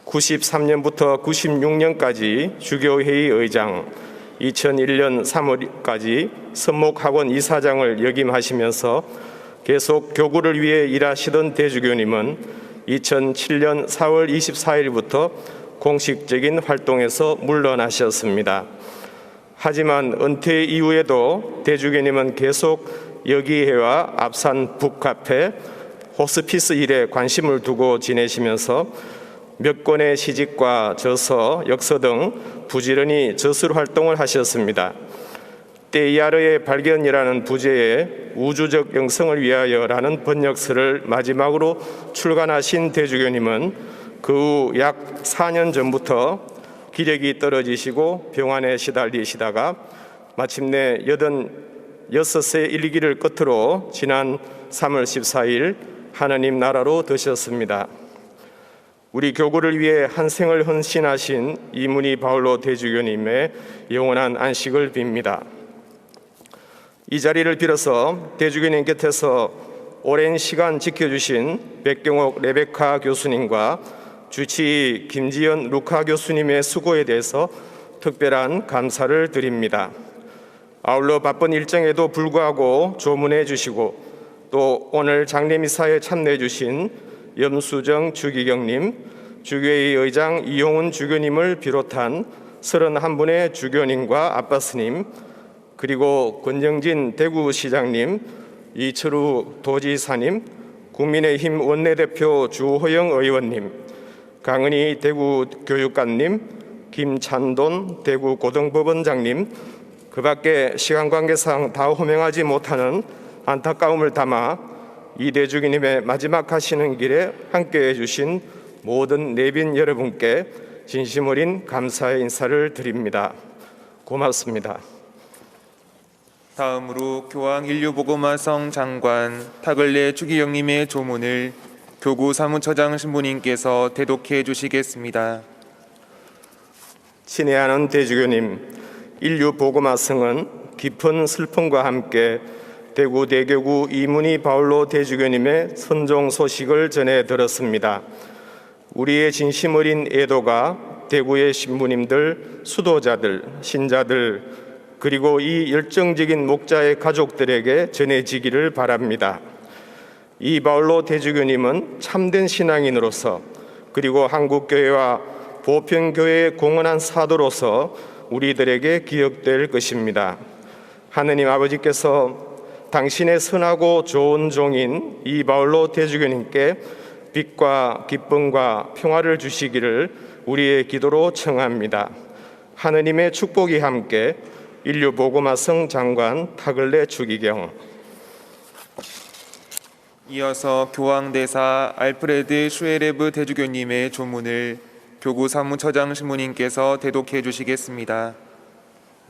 93년부터 96년까지 주교회의 의장, 2001년 3월까지 선목학원 이사장을 역임하시면서 계속 교구를 위해 일하시던 대주교님은 2007년 4월 24일부터 공식적인 활동에서 물러나셨습니다. 하지만 은퇴 이후에도 대주교님은 계속 여기회와 앞산 북카페, 호스피스 일에 관심을 두고 지내시면서 몇 권의 시집과 저서, 역서 등 부지런히 저술 활동을 하셨습니다. 때이아르의 발견이라는 부제의 우주적 영성을 위하여라는 번역서를 마지막으로 출간하신 대주교님은 그 후 약 4년 전부터 기력이 떨어지시고 병환에 시달리시다가 마침내 86세 일기를 끝으로 지난 3월 14일 하느님 나라로 드셨습니다. 우리 교구를 위해 한 생을 헌신하신 이문희 바울로 대주교님의 영원한 안식을 빕니다. 이 자리를 빌어서 대주교님 곁에서 오랜 시간 지켜주신 백경옥 레베카 교수님과 주치의 김지연 루카 교수님의 수고에 대해서 특별한 감사를 드립니다. 아울러 바쁜 일정에도 불구하고 조문해 주시고 또 오늘 장례미사에 참여해 주신 염수정 주기경님, 주교회의 의장 이용훈 주교님을 비롯한 31분의 주교님과 아빠스님, 그리고 권정진 대구시장님, 이철우 도지사님, 국민의힘 원내대표 주호영 의원님, 강은희 대구교육감님, 김찬돈 대구고등법원장님, 그 밖에 시간 관계상 다 호명하지 못하는 안타까움을 담아 이 대주교님의 마지막 가시는 길에 함께해 주신 모든 내빈 여러분께 진심 어린 감사의 인사를 드립니다. 고맙습니다. 다음으로 교황 인류복음화성 장관 타글레 주기영님의 조문을 교구 사무처장 신부님께서 대독해 주시겠습니다. 친애하는 대주교님, 인류복음화성은 깊은 슬픔과 함께 대구 대교구 이문희 바울로 대주교님의 선종 소식을 전해 들었습니다. 우리의 진심 어린 애도가 대구의 신부님들, 수도자들, 신자들, 그리고 이 열정적인 목자의 가족들에게 전해지기를 바랍니다. 이 바울로 대주교님은 참된 신앙인으로서 그리고 한국교회와 보편교회의 공헌한 사도로서 우리들에게 기억될 것입니다. 하느님 아버지께서 당신의 선하고 좋은 종인 이 바울로 대주교님께 빛과 기쁨과 평화를 주시기를 우리의 기도로 청합니다. 하느님의 축복이 함께 인류 보고마성 장관 타글레 주기경. 이어서 교황대사 알프레드 슈에레브 대주교님의 조문을 교구 사무처장 신부님께서 대독해 주시겠습니다.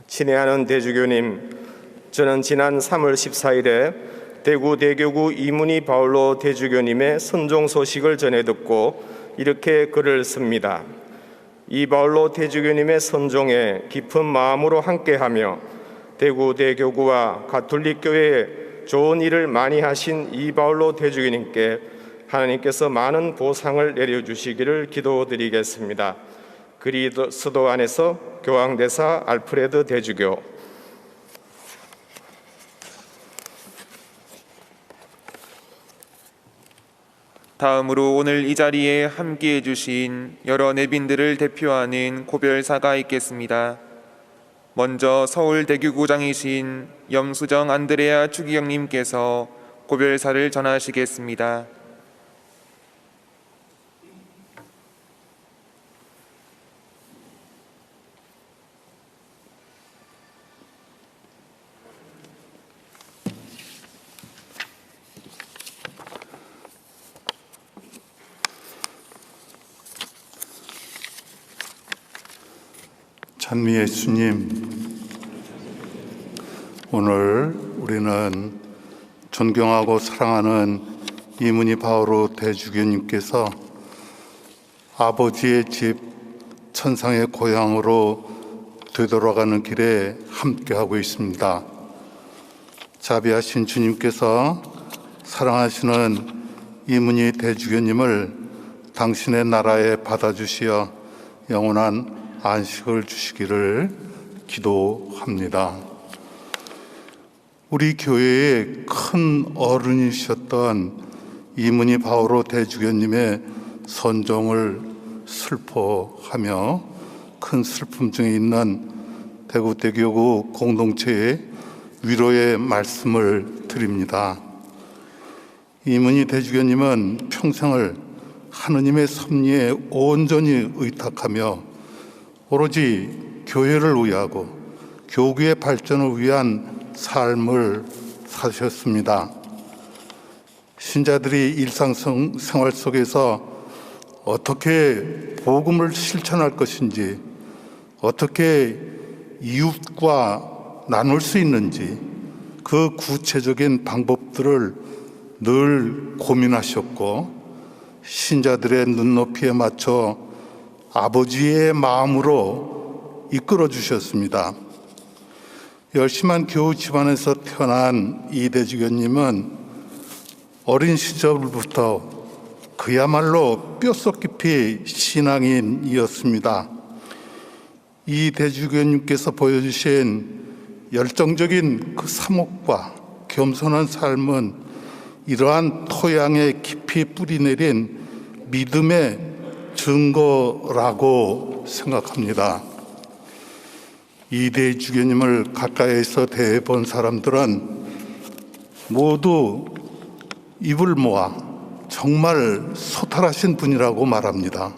친애하는 대주교님, 저는 지난 3월 14일에 대구 대교구 이문희 바울로 대주교님의 선종 소식을 전해 듣고 이렇게 글을 씁니다. 이 바울로 대주교님의 선종에 깊은 마음으로 함께하며 대구 대교구와 가톨릭 교회에 좋은 일을 많이 하신 이 바울로 대주교님께 하나님께서 많은 보상을 내려주시기를 기도드리겠습니다. 그리스도 안에서 교황대사 알프레드 대주교. 다음으로 오늘 이 자리에 함께해 주신 여러 내빈들을 대표하는 고별사가 있겠습니다. 먼저 서울 대교구장이신 염수정 안드레아 추기경님께서 고별사를 전하시겠습니다. 찬미 예수님, 오늘 우리는 존경하고 사랑하는 이문희 바오로 대주교님께서 아버지의 집 천상의 고향으로 되돌아가는 길에 함께하고 있습니다. 자비하신 주님께서 사랑하시는 이문희 대주교님을 당신의 나라에 받아주시어 영원한 안식을 주시기를 기도합니다. 우리 교회의 큰 어른이셨던 이문희 바오로 대주교님의 선종을 슬퍼하며 큰 슬픔 중에 있는 대구 대교구 공동체에 위로의 말씀을 드립니다. 이문희 대주교님은 평생을 하느님의 섭리에 온전히 의탁하며 오로지 교회를 위하고 교구의 발전을 위한 삶을 사셨습니다. 신자들이 일상생활 속에서 어떻게 복음을 실천할 것인지, 어떻게 이웃과 나눌 수 있는지 그 구체적인 방법들을 늘 고민하셨고 신자들의 눈높이에 맞춰 아버지의 마음으로 이끌어 주셨습니다. 열심한 교우 집안에서 태어난 이 대주교님은 어린 시절부터 그야말로 뼛속 깊이 신앙인이었습니다. 이 대주교님께서 보여주신 열정적인 그 사목과 겸손한 삶은 이러한 토양에 깊이 뿌리내린 믿음의 증거라고 생각합니다. 이 대주교님을 가까이에서 대해본 사람들은 모두 입을 모아 정말 소탈하신 분이라고 말합니다.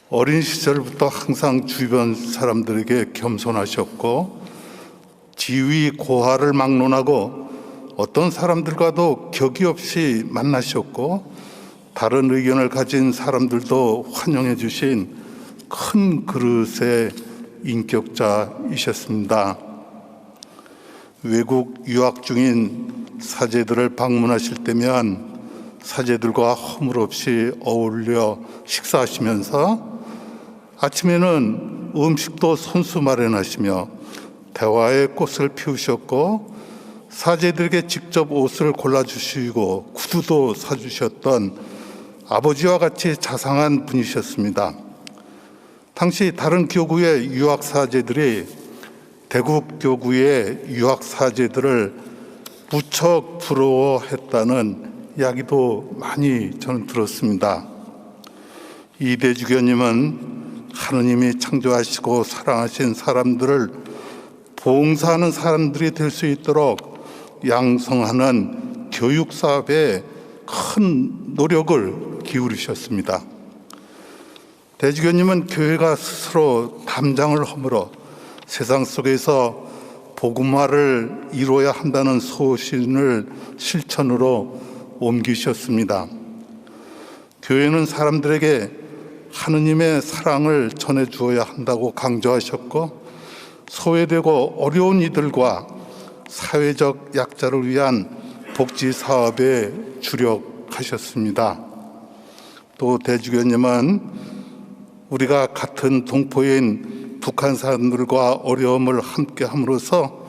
어린 시절부터 항상 주변 사람들에게 겸손하셨고 지위 고하를 막론하고 어떤 사람들과도 격이 없이 만나셨고 다른 의견을 가진 사람들도 환영해 주신 큰 그릇의 인격자이셨습니다. 외국 유학 중인 사제들을 방문하실 때면 사제들과 허물없이 어울려 식사하시면서 아침에는 음식도 손수 마련하시며 대화의 꽃을 피우셨고 사제들에게 직접 옷을 골라주시고 구두도 사주셨던 아버지와 같이 자상한 분이셨습니다. 당시 다른 교구의 유학 사제들이 대구교구의 유학 사제들을 무척 부러워했다는 이야기도 많이 저는 들었습니다. 이 대주교님은 하느님이 창조하시고 사랑하신 사람들을 봉사하는 사람들이 될 수 있도록 양성하는 교육 사업에 큰 노력을 기울이셨습니다. 대주교님은 교회가 스스로 담장을 허물어 세상 속에서 복음화를 이루어야 한다는 소신을 실천으로 옮기셨습니다. 교회는 사람들에게 하느님의 사랑을 전해 주어야 한다고 강조하셨고, 소외되고 어려운 이들과 사회적 약자를 위한 복지 사업에 주력하셨습니다. 또 대주교님은 우리가 같은 동포인 북한 사람들과 어려움을 함께 함으로써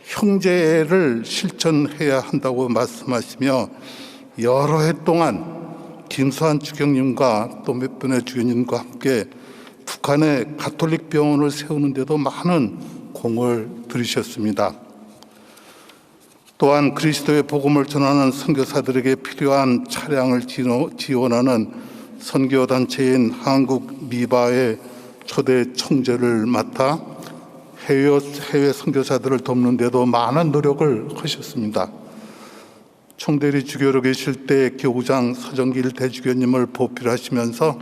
형제를 실천해야 한다고 말씀하시며 여러 해 동안 김수환 주경님과 또 몇 분의 주교님과 함께 북한의 가톨릭 병원을 세우는 데도 많은 공을 들이셨습니다. 또한 그리스도의 복음을 전하는 선교사들에게 필요한 차량을 지원하는 선교단체인 한국 미바의 초대 총재를 맡아 해외 선교사들을 돕는 데도 많은 노력을 하셨습니다. 총대리 주교로 계실 때 교구장 서정길 대주교님을 보필하시면서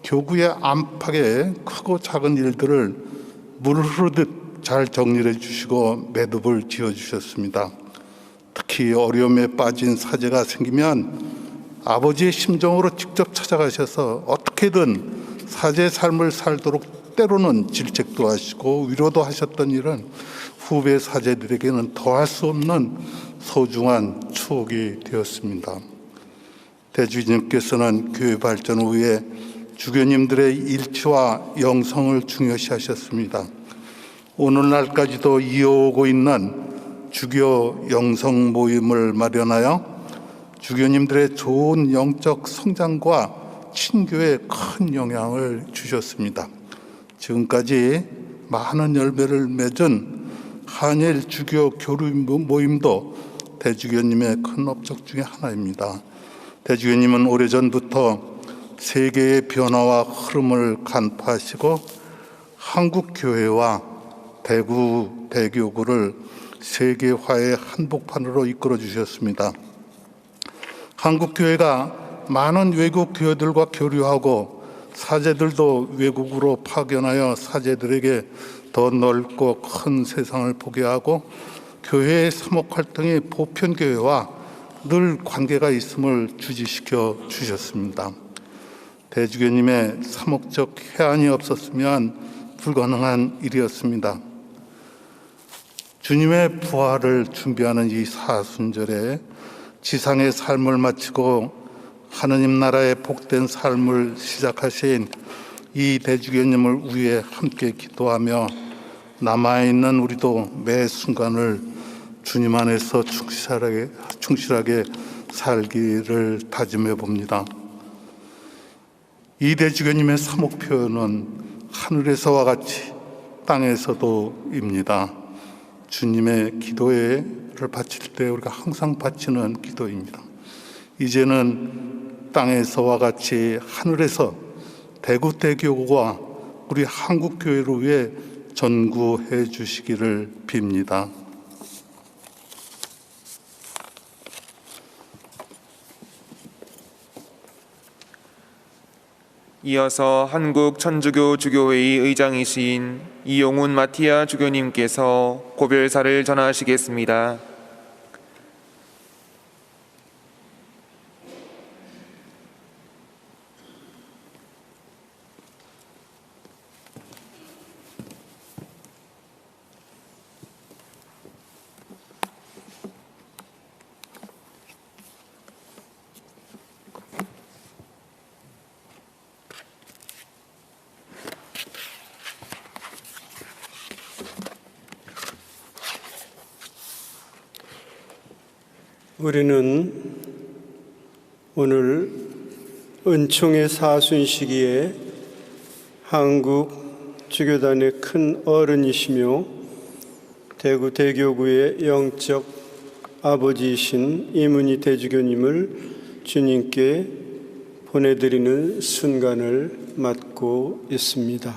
교구의 안팎의 크고 작은 일들을 물 흐르듯 잘 정리해 주시고 매듭을 지어주셨습니다. 특히 어려움에 빠진 사제가 생기면 아버지의 심정으로 직접 찾아가셔서 어떻게든 사제의 삶을 살도록 때로는 질책도 하시고 위로도 하셨던 일은 후배 사제들에게는 더할 수 없는 소중한 추억이 되었습니다. 대주님께서는 교회 발전 후에 주교님들의 일치와 영성을 중요시하셨습니다. 오늘날까지도 이어오고 있는 주교 영성 모임을 마련하여 주교님들의 좋은 영적 성장과 친교에 큰 영향을 주셨습니다. 지금까지 많은 열매를 맺은 한일 주교 교류 모임도 대주교님의 큰 업적 중에 하나입니다. 대주교님은 오래전부터 세계의 변화와 흐름을 간파하시고 한국 교회와 대구 대교구를 세계화의 한복판으로 이끌어 주셨습니다. 한국 교회가 많은 외국 교회들과 교류하고 사제들도 외국으로 파견하여 사제들에게 더 넓고 큰 세상을 보게 하고 교회의 사목 활동이 보편교회와 늘 관계가 있음을 주지시켜 주셨습니다. 대주교님의 사목적 해안이 없었으면 불가능한 일이었습니다. 주님의 부활을 준비하는 이 사순절에 지상의 삶을 마치고 하느님 나라의 복된 삶을 시작하신 이 대주교님을 위해 함께 기도하며 남아있는 우리도 매 순간을 주님 안에서 충실하게 살기를 다짐해 봅니다. 이 대주교님의 사목 표현은 하늘에서와 같이 땅에서도입니다. 주님의 기도를 바칠 때 우리가 항상 바치는 기도입니다. 이제는 땅에서와 같이 하늘에서 대구 대교구와 우리 한국교회를 위해 전구해 주시기를 빕니다. 이어서 한국 천주교 주교회의 의장이신 이용훈 마티아 주교님께서 고별사를 전하시겠습니다. 우리는 오늘 은총의 사순 시기에 한국 주교단의 큰 어른이시며 대구 대교구의 영적 아버지이신 이문희 대주교님을 주님께 보내드리는 순간을 맞고 있습니다.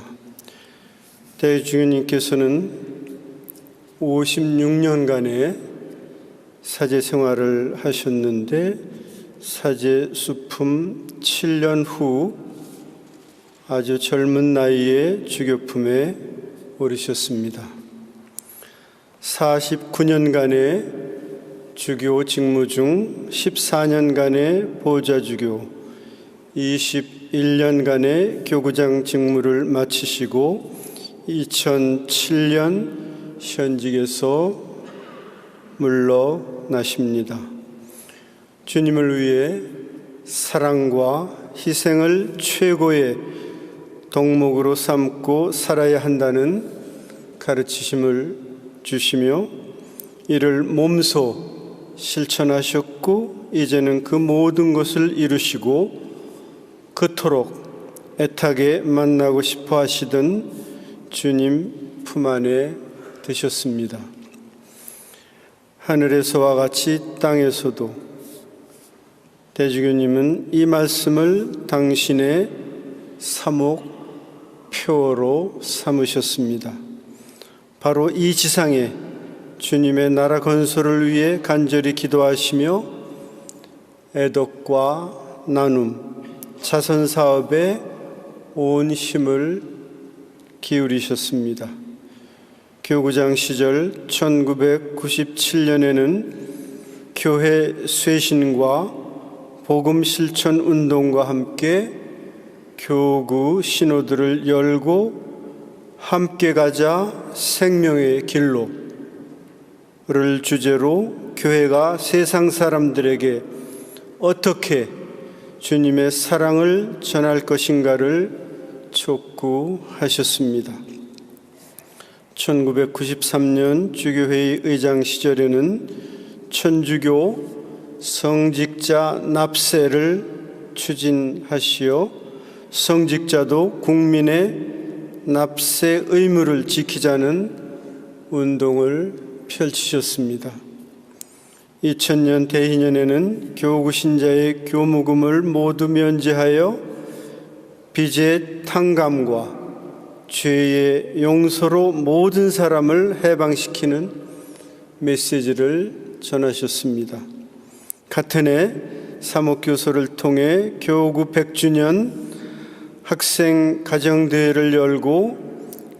대주교님께서는 56년간의 사제 생활을 하셨는데 사제 수품 7년 후 아주 젊은 나이에 주교품에 오르셨습니다. 49년간의 주교 직무 중 14년간의 보좌주교, 21년간의 교구장 직무를 마치시고 2007년 현직에서 물러나십니다. 주님을 위해 사랑과 희생을 최고의 덕목으로 삼고 살아야 한다는 가르치심을 주시며 이를 몸소 실천하셨고 이제는 그 모든 것을 이루시고 그토록 애타게 만나고 싶어 하시던 주님 품 안에 드셨습니다. 하늘에서와 같이 땅에서도 대주교님은 이 말씀을 당신의 사목표어로 삼으셨습니다. 바로 이 지상에 주님의 나라 건설을 위해 간절히 기도하시며 애덕과 나눔, 자선사업에 온 힘을 기울이셨습니다. 교구장 시절 1997년에는 교회 쇄신과 복음 실천 운동과 함께 교구 신호들을 열고 함께 가자 생명의 길로를 주제로 교회가 세상 사람들에게 어떻게 주님의 사랑을 전할 것인가를 촉구하셨습니다. 1993년 주교회의 의장 시절에는 천주교 성직자 납세를 추진하시어 성직자도 국민의 납세 의무를 지키자는 운동을 펼치셨습니다. 2000년 대희년에는 교구 신자의 교무금을 모두 면제하여 빚의 탕감과 죄의 용서로 모든 사람을 해방시키는 메시지를 전하셨습니다. 같은 해 사목교서를 통해 교구 100주년 학생 가정대회를 열고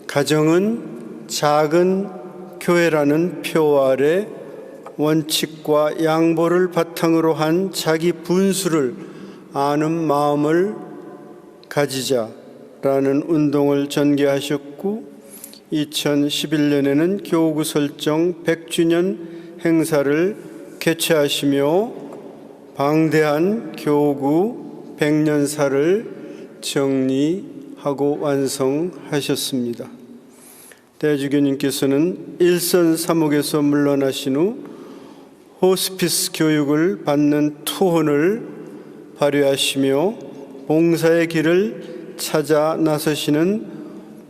가정은 작은 교회라는 표어 아래 원칙과 양보를 바탕으로 한 자기 분수를 아는 마음을 가지자라는 운동을 전개하셨고 2011년에는 교구 설정 100주년 행사를 개최하시며 방대한 교구 100년사를 정리하고 완성하셨습니다. 대주교님께서는 일선 사목에서 물러나신 후 호스피스 교육을 받는 투혼을 발휘하시며 봉사의 길을 찾아 나서시는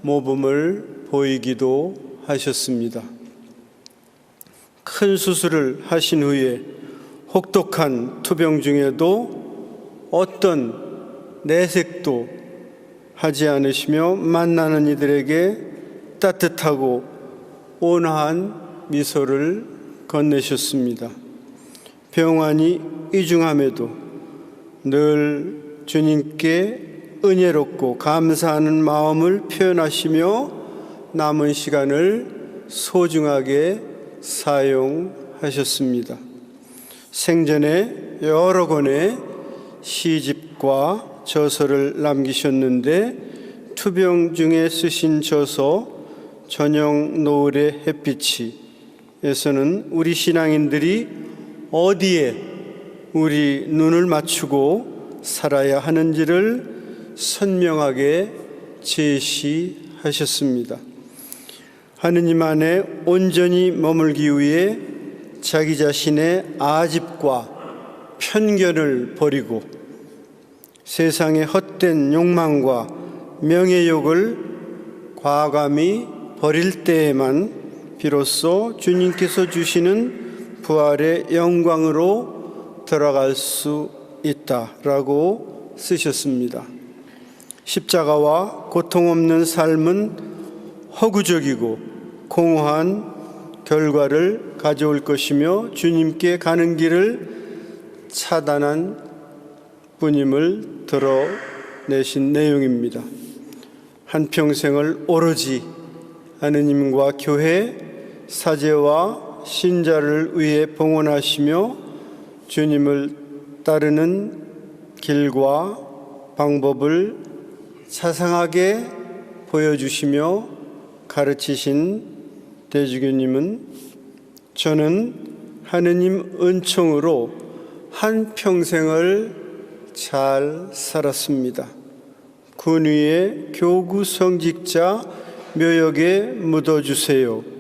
모범을 보이기도 하셨습니다. 큰 수술을 하신 후에 혹독한 투병 중에도 어떤 내색도 하지 않으시며 만나는 이들에게 따뜻하고 온화한 미소를 건네셨습니다. 병환이 이중함에도 늘 주님께 은혜롭고 감사하는 마음을 표현하시며 남은 시간을 소중하게 사용하셨습니다. 생전에 여러 권의 시집과 저서를 남기셨는데 투병 중에 쓰신 저서 저녁 노을의 햇빛이에서는 우리 신앙인들이 어디에 우리 눈을 맞추고 살아야 하는지를 선명하게 제시하셨습니다. 하느님 안에 온전히 머물기 위해 자기 자신의 아집과 편견을 버리고 세상의 헛된 욕망과 명예욕을 과감히 버릴 때에만 비로소 주님께서 주시는 부활의 영광으로 들어갈 수 있다라고 쓰셨습니다. 십자가와 고통 없는 삶은 허구적이고 공허한 결과를 가져올 것이며 주님께 가는 길을 차단한 뿐임을 드러내신 내용입니다. 한평생을 오로지 하느님과 교회, 사제와 신자를 위해 봉헌하시며 주님을 따르는 길과 방법을 자상하게 보여주시며 가르치신 대주교님은 저는 하느님 은총으로 한평생을 잘 살았습니다. 군 위에 교구 성직자 묘역에 묻어주세요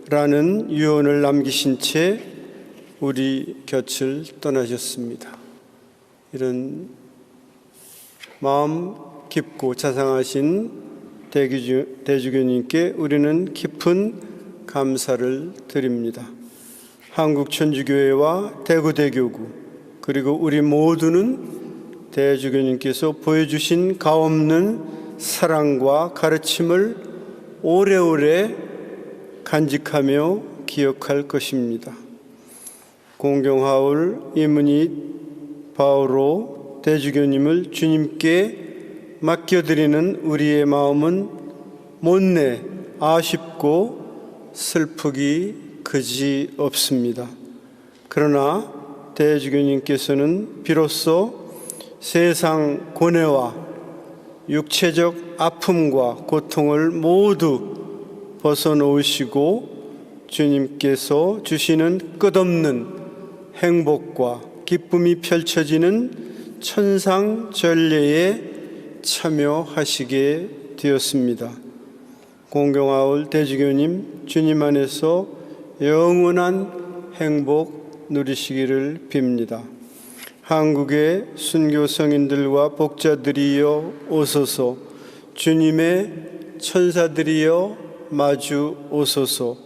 라는 유언을 남기신 채 우리 곁을 떠나셨습니다. 이런 마음 깊고 자상하신 대주교님께 우리는 깊은 감사를 드립니다. 한국천주교회와 대구대교구 그리고 우리 모두는 대주교님께서 보여주신 가없는 사랑과 가르침을 오래오래 간직하며 기억할 것입니다. 공경하올 이문희 바오로 대주교님을 주님께 맡겨드리는 우리의 마음은 못내 아쉽고 슬프기 그지 없습니다. 그러나 대주교님께서는 비로소 세상 고뇌와 육체적 아픔과 고통을 모두 벗어놓으시고 주님께서 주시는 끝없는 행복과 기쁨이 펼쳐지는 천상전례에 참여하시게 되었습니다. 공경하올 대주교님, 주님 안에서 영원한 행복 누리시기를 빕니다. 한국의 순교 성인들과 복자들이여 오소서, 주님의 천사들이여 마주 오소서.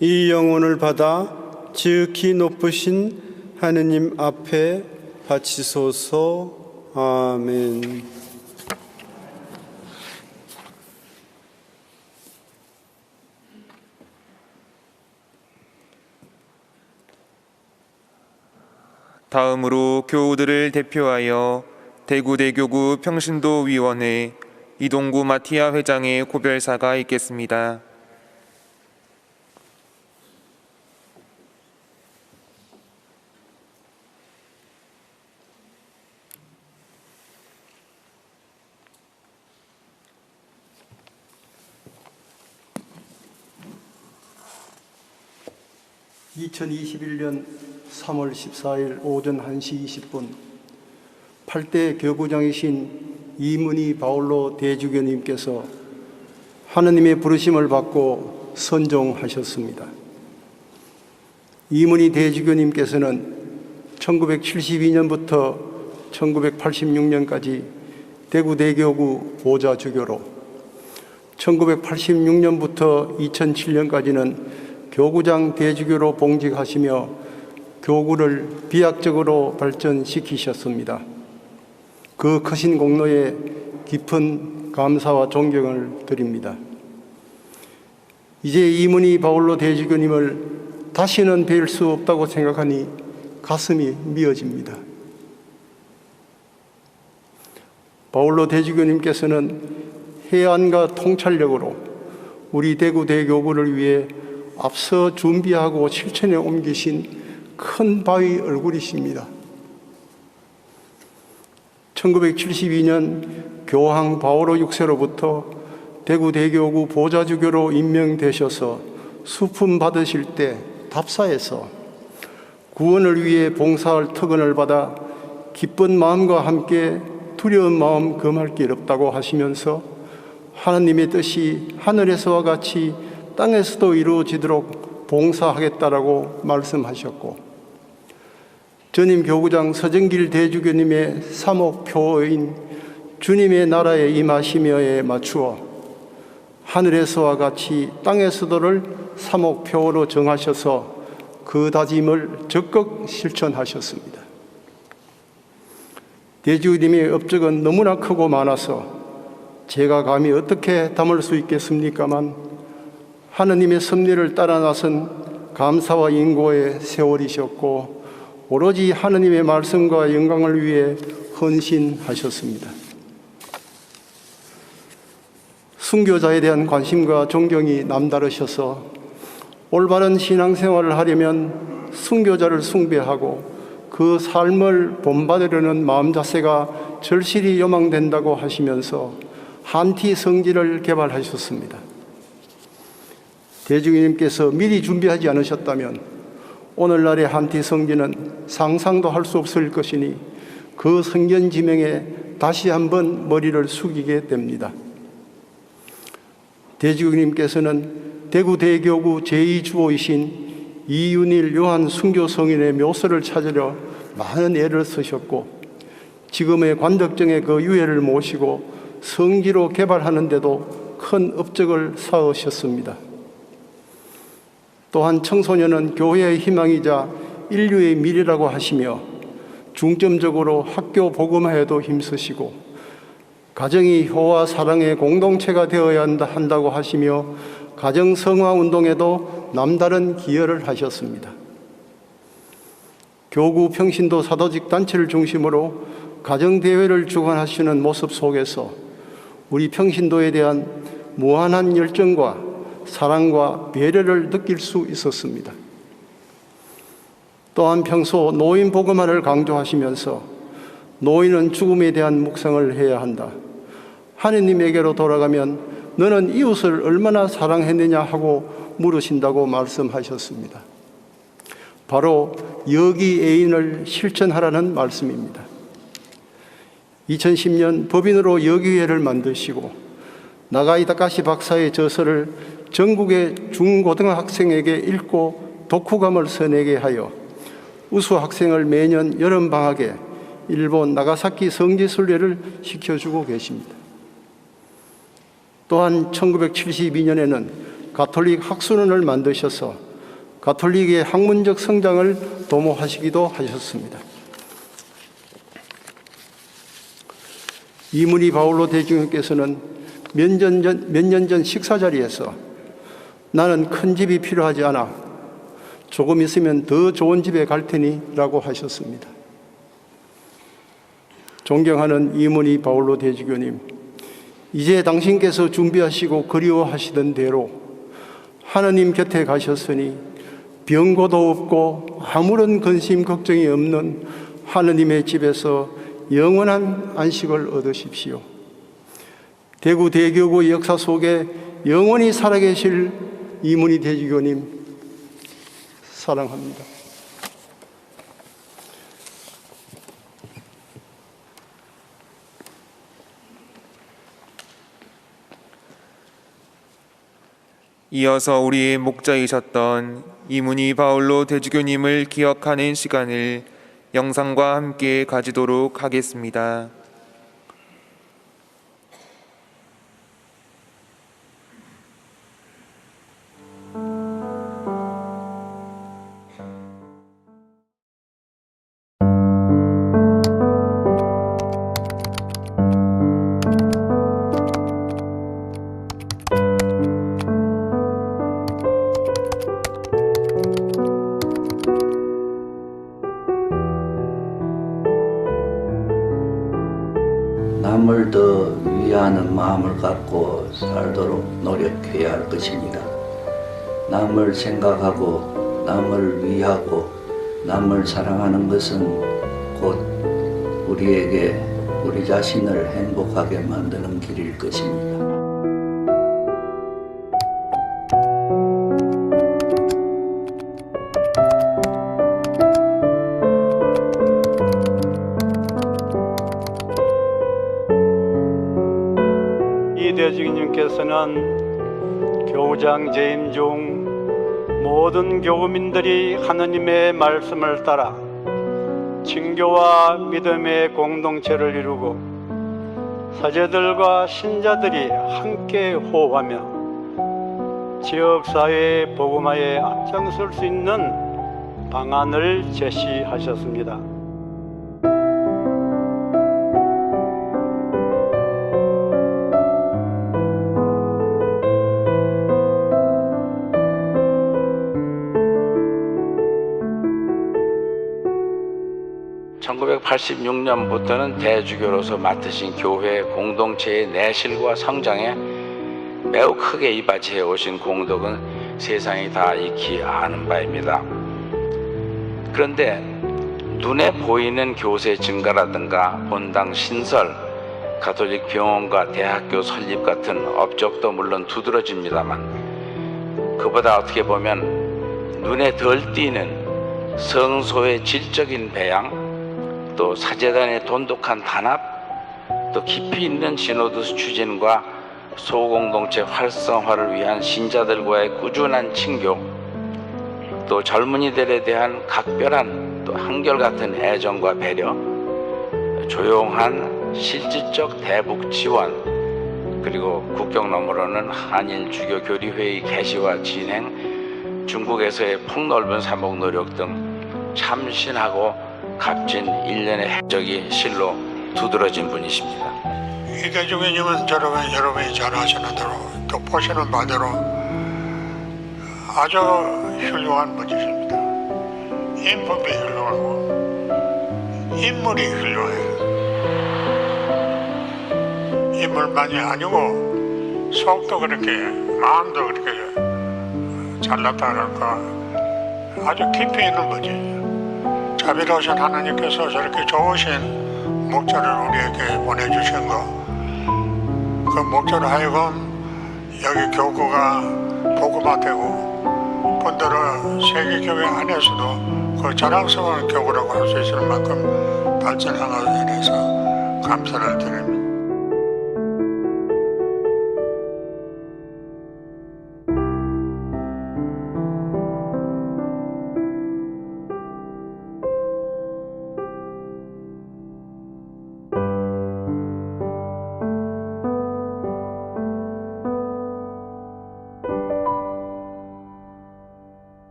이 영혼을 받아 지극히 높으신 하느님 앞에 바치소서. 아멘. 다음으로 교우들을 대표하여 대구대교구 평신도위원회 이동구 마티아 회장의 고별사가 있겠습니다. (2021년 3월 14일) 오전 1시 20분 8대 교구장이신 이문희 바울로 대주교님께서 하느님의 부르심을 받고 선종하셨습니다. 이문희 대주교님께서는 1972년부터 1986년까지 대구대교구 보좌주교로, 1986년부터 2007년까지는 교구장 대주교로 봉직하시며 교구를 비약적으로 발전시키셨습니다. 그 크신 공로에 깊은 감사와 존경을 드립니다. 이제 이문희 바울로 대주교님을 다시는 뵐 수 없다고 생각하니 가슴이 미어집니다. 바울로 대주교님께서는 해안과 통찰력으로 우리 대구 대교구를 위해 앞서 준비하고 실천에 옮기신 큰 바위 얼굴이십니다. 1972년 교황 바오로 6세로부터 대구 대교구 보좌주교로 임명되셔서 수품 받으실 때 답사에서 구원을 위해 봉사할 특권을 받아 기쁜 마음과 함께 두려운 마음 금할 길 없다고 하시면서 하나님의 뜻이 하늘에서와 같이 땅에서도 이루어지도록 봉사하겠다라고 말씀하셨고, 전임 교구장 서정길 대주교님의 사목표어인 주님의 나라에 임하시며에 맞추어 하늘에서와 같이 땅에서도를 사목표로 정하셔서 그 다짐을 적극 실천하셨습니다. 대주님의 업적은 너무나 크고 많아서 제가 감히 어떻게 담을 수 있겠습니까만 하느님의 섭리를 따라 나선 감사와 인고의 세월이셨고 오로지 하느님의 말씀과 영광을 위해 헌신하셨습니다. 순교자에 대한 관심과 존경이 남다르셔서 올바른 신앙생활을 하려면 순교자를 숭배하고 그 삶을 본받으려는 마음 자세가 절실히 요망된다고 하시면서 한티 성지를 개발하셨습니다. 대주님께서 미리 준비하지 않으셨다면 오늘날의 한티 성지는 상상도 할 수 없을 것이니 그 성견 지명에 다시 한번 머리를 숙이게 됩니다. 대주님께서는 대구 대교구 제2주보이신 이윤일 요한 순교 성인의 묘소를 찾으려 많은 애를 쓰셨고 지금의 관덕정의 그 유해를 모시고 성지로 개발하는 데도 큰 업적을 쌓으셨습니다. 또한 청소년은 교회의 희망이자 인류의 미래라고 하시며 중점적으로 학교 복음화에도 힘쓰시고 가정이 효와 사랑의 공동체가 되어야 한다고 하시며 가정 성화 운동에도 남다른 기여를 하셨습니다. 교구 평신도 사도직 단체를 중심으로 가정 대회를 주관하시는 모습 속에서 우리 평신도에 대한 무한한 열정과 사랑과 배려를 느낄 수 있었습니다. 또한 평소 노인 복음화를 강조하시면서 노인은 죽음에 대한 묵상을 해야 한다. 하느님에게로 돌아가면 너는 이웃을 얼마나 사랑했느냐 하고 물으신다고 말씀하셨습니다. 바로 여기 애인을 실천하라는 말씀입니다. 2010년 법인으로 여기회를 만드시고 나가이 다카시 박사의 저서를 전국의 중고등학생에게 읽고 독후감을 써내게 하여 우수 학생을 매년 여름방학에 일본 나가사키 성지순례를 시켜주고 계십니다. 또한 1972년에는 가톨릭 학술원을 만드셔서 가톨릭의 학문적 성장을 도모하시기도 하셨습니다. 이문희 바울로 대주교께서는 몇 년 전 식사 자리에서 나는 큰 집이 필요하지 않아 조금 있으면 더 좋은 집에 갈 테니 라고 하셨습니다. 존경하는 이문희 바울로 대주교님, 이제 당신께서 준비하시고 그리워하시던 대로 하느님 곁에 가셨으니 병고도 없고 아무런 근심 걱정이 없는 하느님의 집에서 영원한 안식을 얻으십시오. 대구 대교구 역사 속에 영원히 살아계실 이문희 대주교님 사랑합니다. 이어서 우리의 목자이셨던 이문희 바울로 대주교님을 기억하는 시간을 영상과 함께 가지도록 하겠습니다. 남을 더 위하는 마음을 갖고 살도록 노력해야 할 것입니다. 남을 생각하고 남을 위하고 남을 사랑하는 것은 곧 우리에게 우리 자신을 행복하게 만드는 길일 것입니다. 대주교님께서는 교장 재임 중 모든 교우민들이 하느님의 말씀을 따라 친교와 믿음의 공동체를 이루고 사제들과 신자들이 함께 호흡하며 지역사회 복음화에 앞장설 수 있는 방안을 제시하셨습니다. (1986년부터는) 대주교로서 맡으신 교회 공동체의 내실과 성장에 매우 크게 이바지해 오신 공덕은 세상이 다 익히 아는 바입니다. 그런데 눈에 보이는 교세 증가라든가 본당 신설, 가톨릭 병원과 대학교 설립 같은 업적도 물론 두드러집니다만, 그보다 어떻게 보면 눈에 덜 띄는 성소의 질적인 배양, 또 사제단의 돈독한 단합, 또 깊이 있는 시노드 추진과 소공동체 활성화를 위한 신자들과의 꾸준한 친교, 또 젊은이들에 대한 각별한 또 한결같은 애정과 배려, 조용한 실질적 대북 지원, 그리고 국경 너머로는 한일 주교 교리회의 개시와 진행, 중국에서의 폭넓은 사목 노력 등 참신하고 값진 일련의 행적이 실로 두드러진 분이십니다. 이 대주교님은 여러분이 잘 아시는 대로 또 보시는 바대로 아주 훌륭한 분이십니다. 인품이 훌륭하고 인물이 훌륭해요. 인물만이 아니고 속도 그렇게 마음도 그렇게 잘났다 그럴까 아주 깊이 있는 분이에요. 자비로우신 하나님께서 저렇게 좋으신 목자를 우리에게 보내주신 거, 그 목자로 하여금 여기 교구가 복음화되고 본대로 세계교회 안에서도 그 자랑스러운 교구라고 할 수 있을 만큼 발전한 것에 대해서 감사를 드립니다.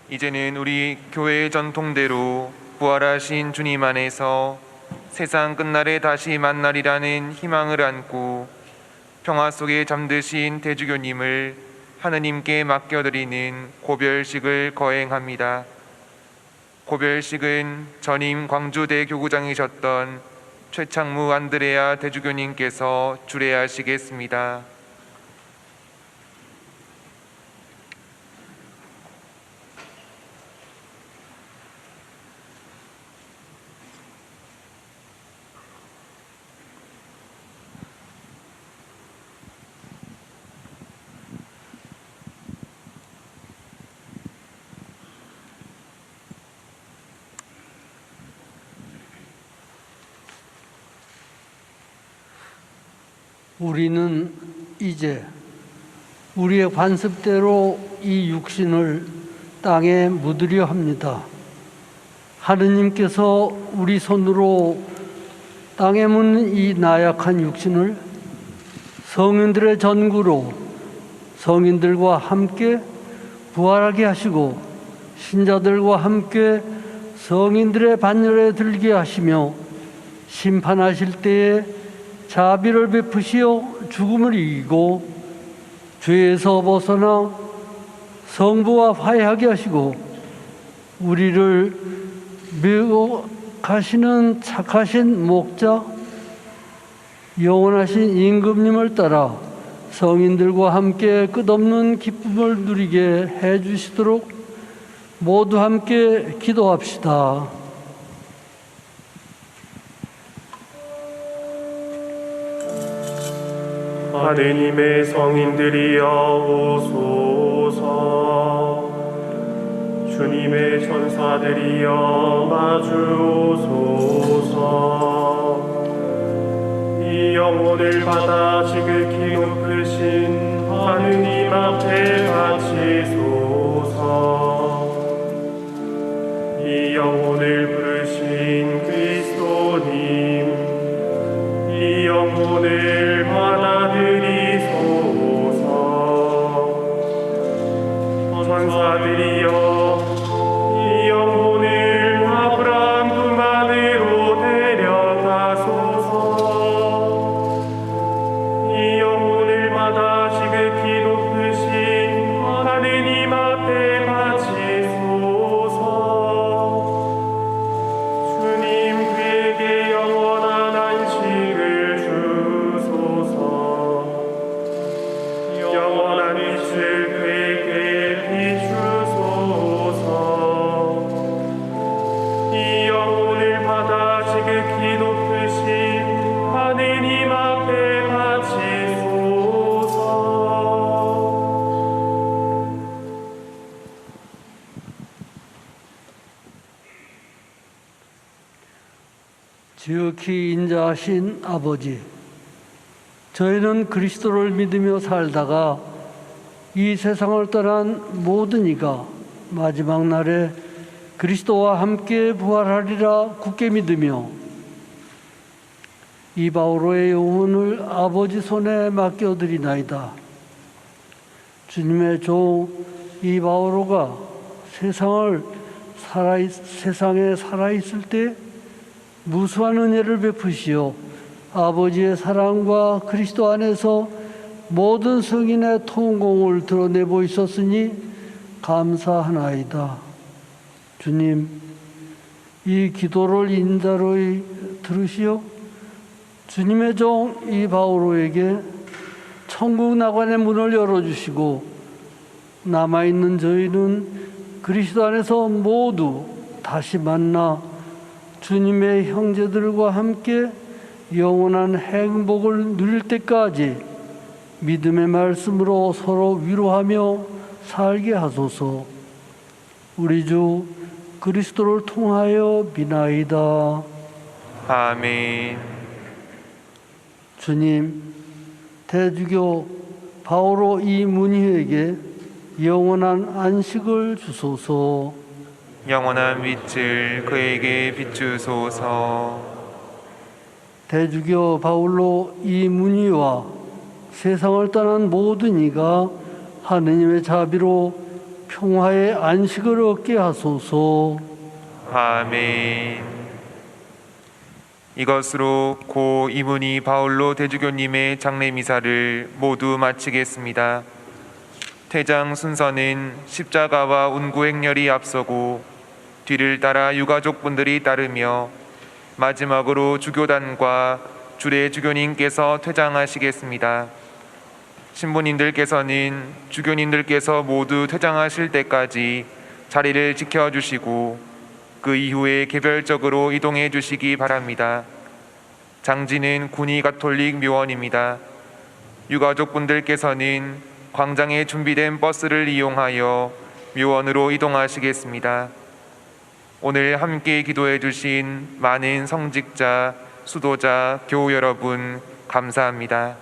이제는 우리 교회의 전통대로 부활하신 주님 안에서 세상 끝날에 다시 만나리라는 희망을 안고 평화 속에 잠드신 대주교님을 하느님께 맡겨드리는 고별식을 거행합니다. 고별식은 전임 광주대 교구장이셨던 최창무 안드레아 대주교님께서 주례하시겠습니다. 우리는 이제 우리의 관습대로 이 육신을 땅에 묻으려 합니다. 하느님께서 우리 손으로 땅에 묻는 이 나약한 육신을 성인들의 전구로 성인들과 함께 부활하게 하시고 신자들과 함께 성인들의 반열에 들게 하시며 심판하실 때에 자비를 베푸시어 죽음을 이기고 죄에서 벗어나 성부와 화해하게 하시고 우리를 메고 가시는 착하신 목자 영원하신 임금님을 따라 성인들과 함께 끝없는 기쁨을 누리게 해주시도록 모두 함께 기도합시다. 하느님의 성인들이여 오소서. 주님의 천사들이여 마주오소서. 이 영혼을 받아 지극히 높으신 하느님 앞에 바치소서. 영혼을 부르신 그리스도님, 이 영혼을 받아들이소서. 천사들이여, 이 영혼을 아브라함 품 안으로 데려가소서. 이 영혼을 받아 지극히 높으신 하느님 앞에 바치소서. 주님, 그에게 영원한 안식을 주소서. 영원한 빛을 그에게 비추소서. 이 영혼을 받아 지극히 높으신 하느님 앞에 바치소서. 지극히 인자하신 아버지, 저희는 그리스도를 믿으며 살다가 이 세상을 떠난 모든 이가 마지막 날에 그리스도와 함께 부활하리라 굳게 믿으며 이 바오로의 영혼을 아버지 손에 맡겨드리나이다. 주님의 종 이 바오로가 세상에 살아있을 때 무수한 은혜를 베푸시어 아버지의 사랑과 그리스도 안에서 모든 성인의 통공을 드러내고 있었으니 감사하나이다. 주님, 이 기도를 인자로 들으시어 주님의 종 이 바오로에게 천국 나관의 문을 열어주시고 남아있는 저희는 그리스도 안에서 모두 다시 만나 주님의 형제들과 함께 영원한 행복을 누릴 때까지 믿음의 말씀으로 서로 위로하며 살게 하소서. 우리 주 그리스도를 통하여 비나이다. 아멘. 주님, 대주교 바오로 이문희에게 영원한 안식을 주소서. 영원한 빛을 그에게 비추소서. 대주교 바울로 이문희와 세상을 떠난 모든 이가 하느님의 자비로 평화의 안식을 얻게 하소서. 아멘. 이것으로 고 이문희 바울로 대주교님의 장례미사를 모두 마치겠습니다. 퇴장 순서는 십자가와 운구행렬이 앞서고 뒤를 따라 유가족분들이 따르며 마지막으로 주교단과 주례 주교님께서 퇴장하시겠습니다. 신부님들께서는 주교님들께서 모두 퇴장하실 때까지 자리를 지켜주시고 그 이후에 개별적으로 이동해 주시기 바랍니다. 장지는 군의 가톨릭 묘원입니다. 유가족분들께서는 광장에 준비된 버스를 이용하여 묘원으로 이동하시겠습니다. 오늘 함께 기도해 주신 많은 성직자, 수도자, 교우 여러분 감사합니다.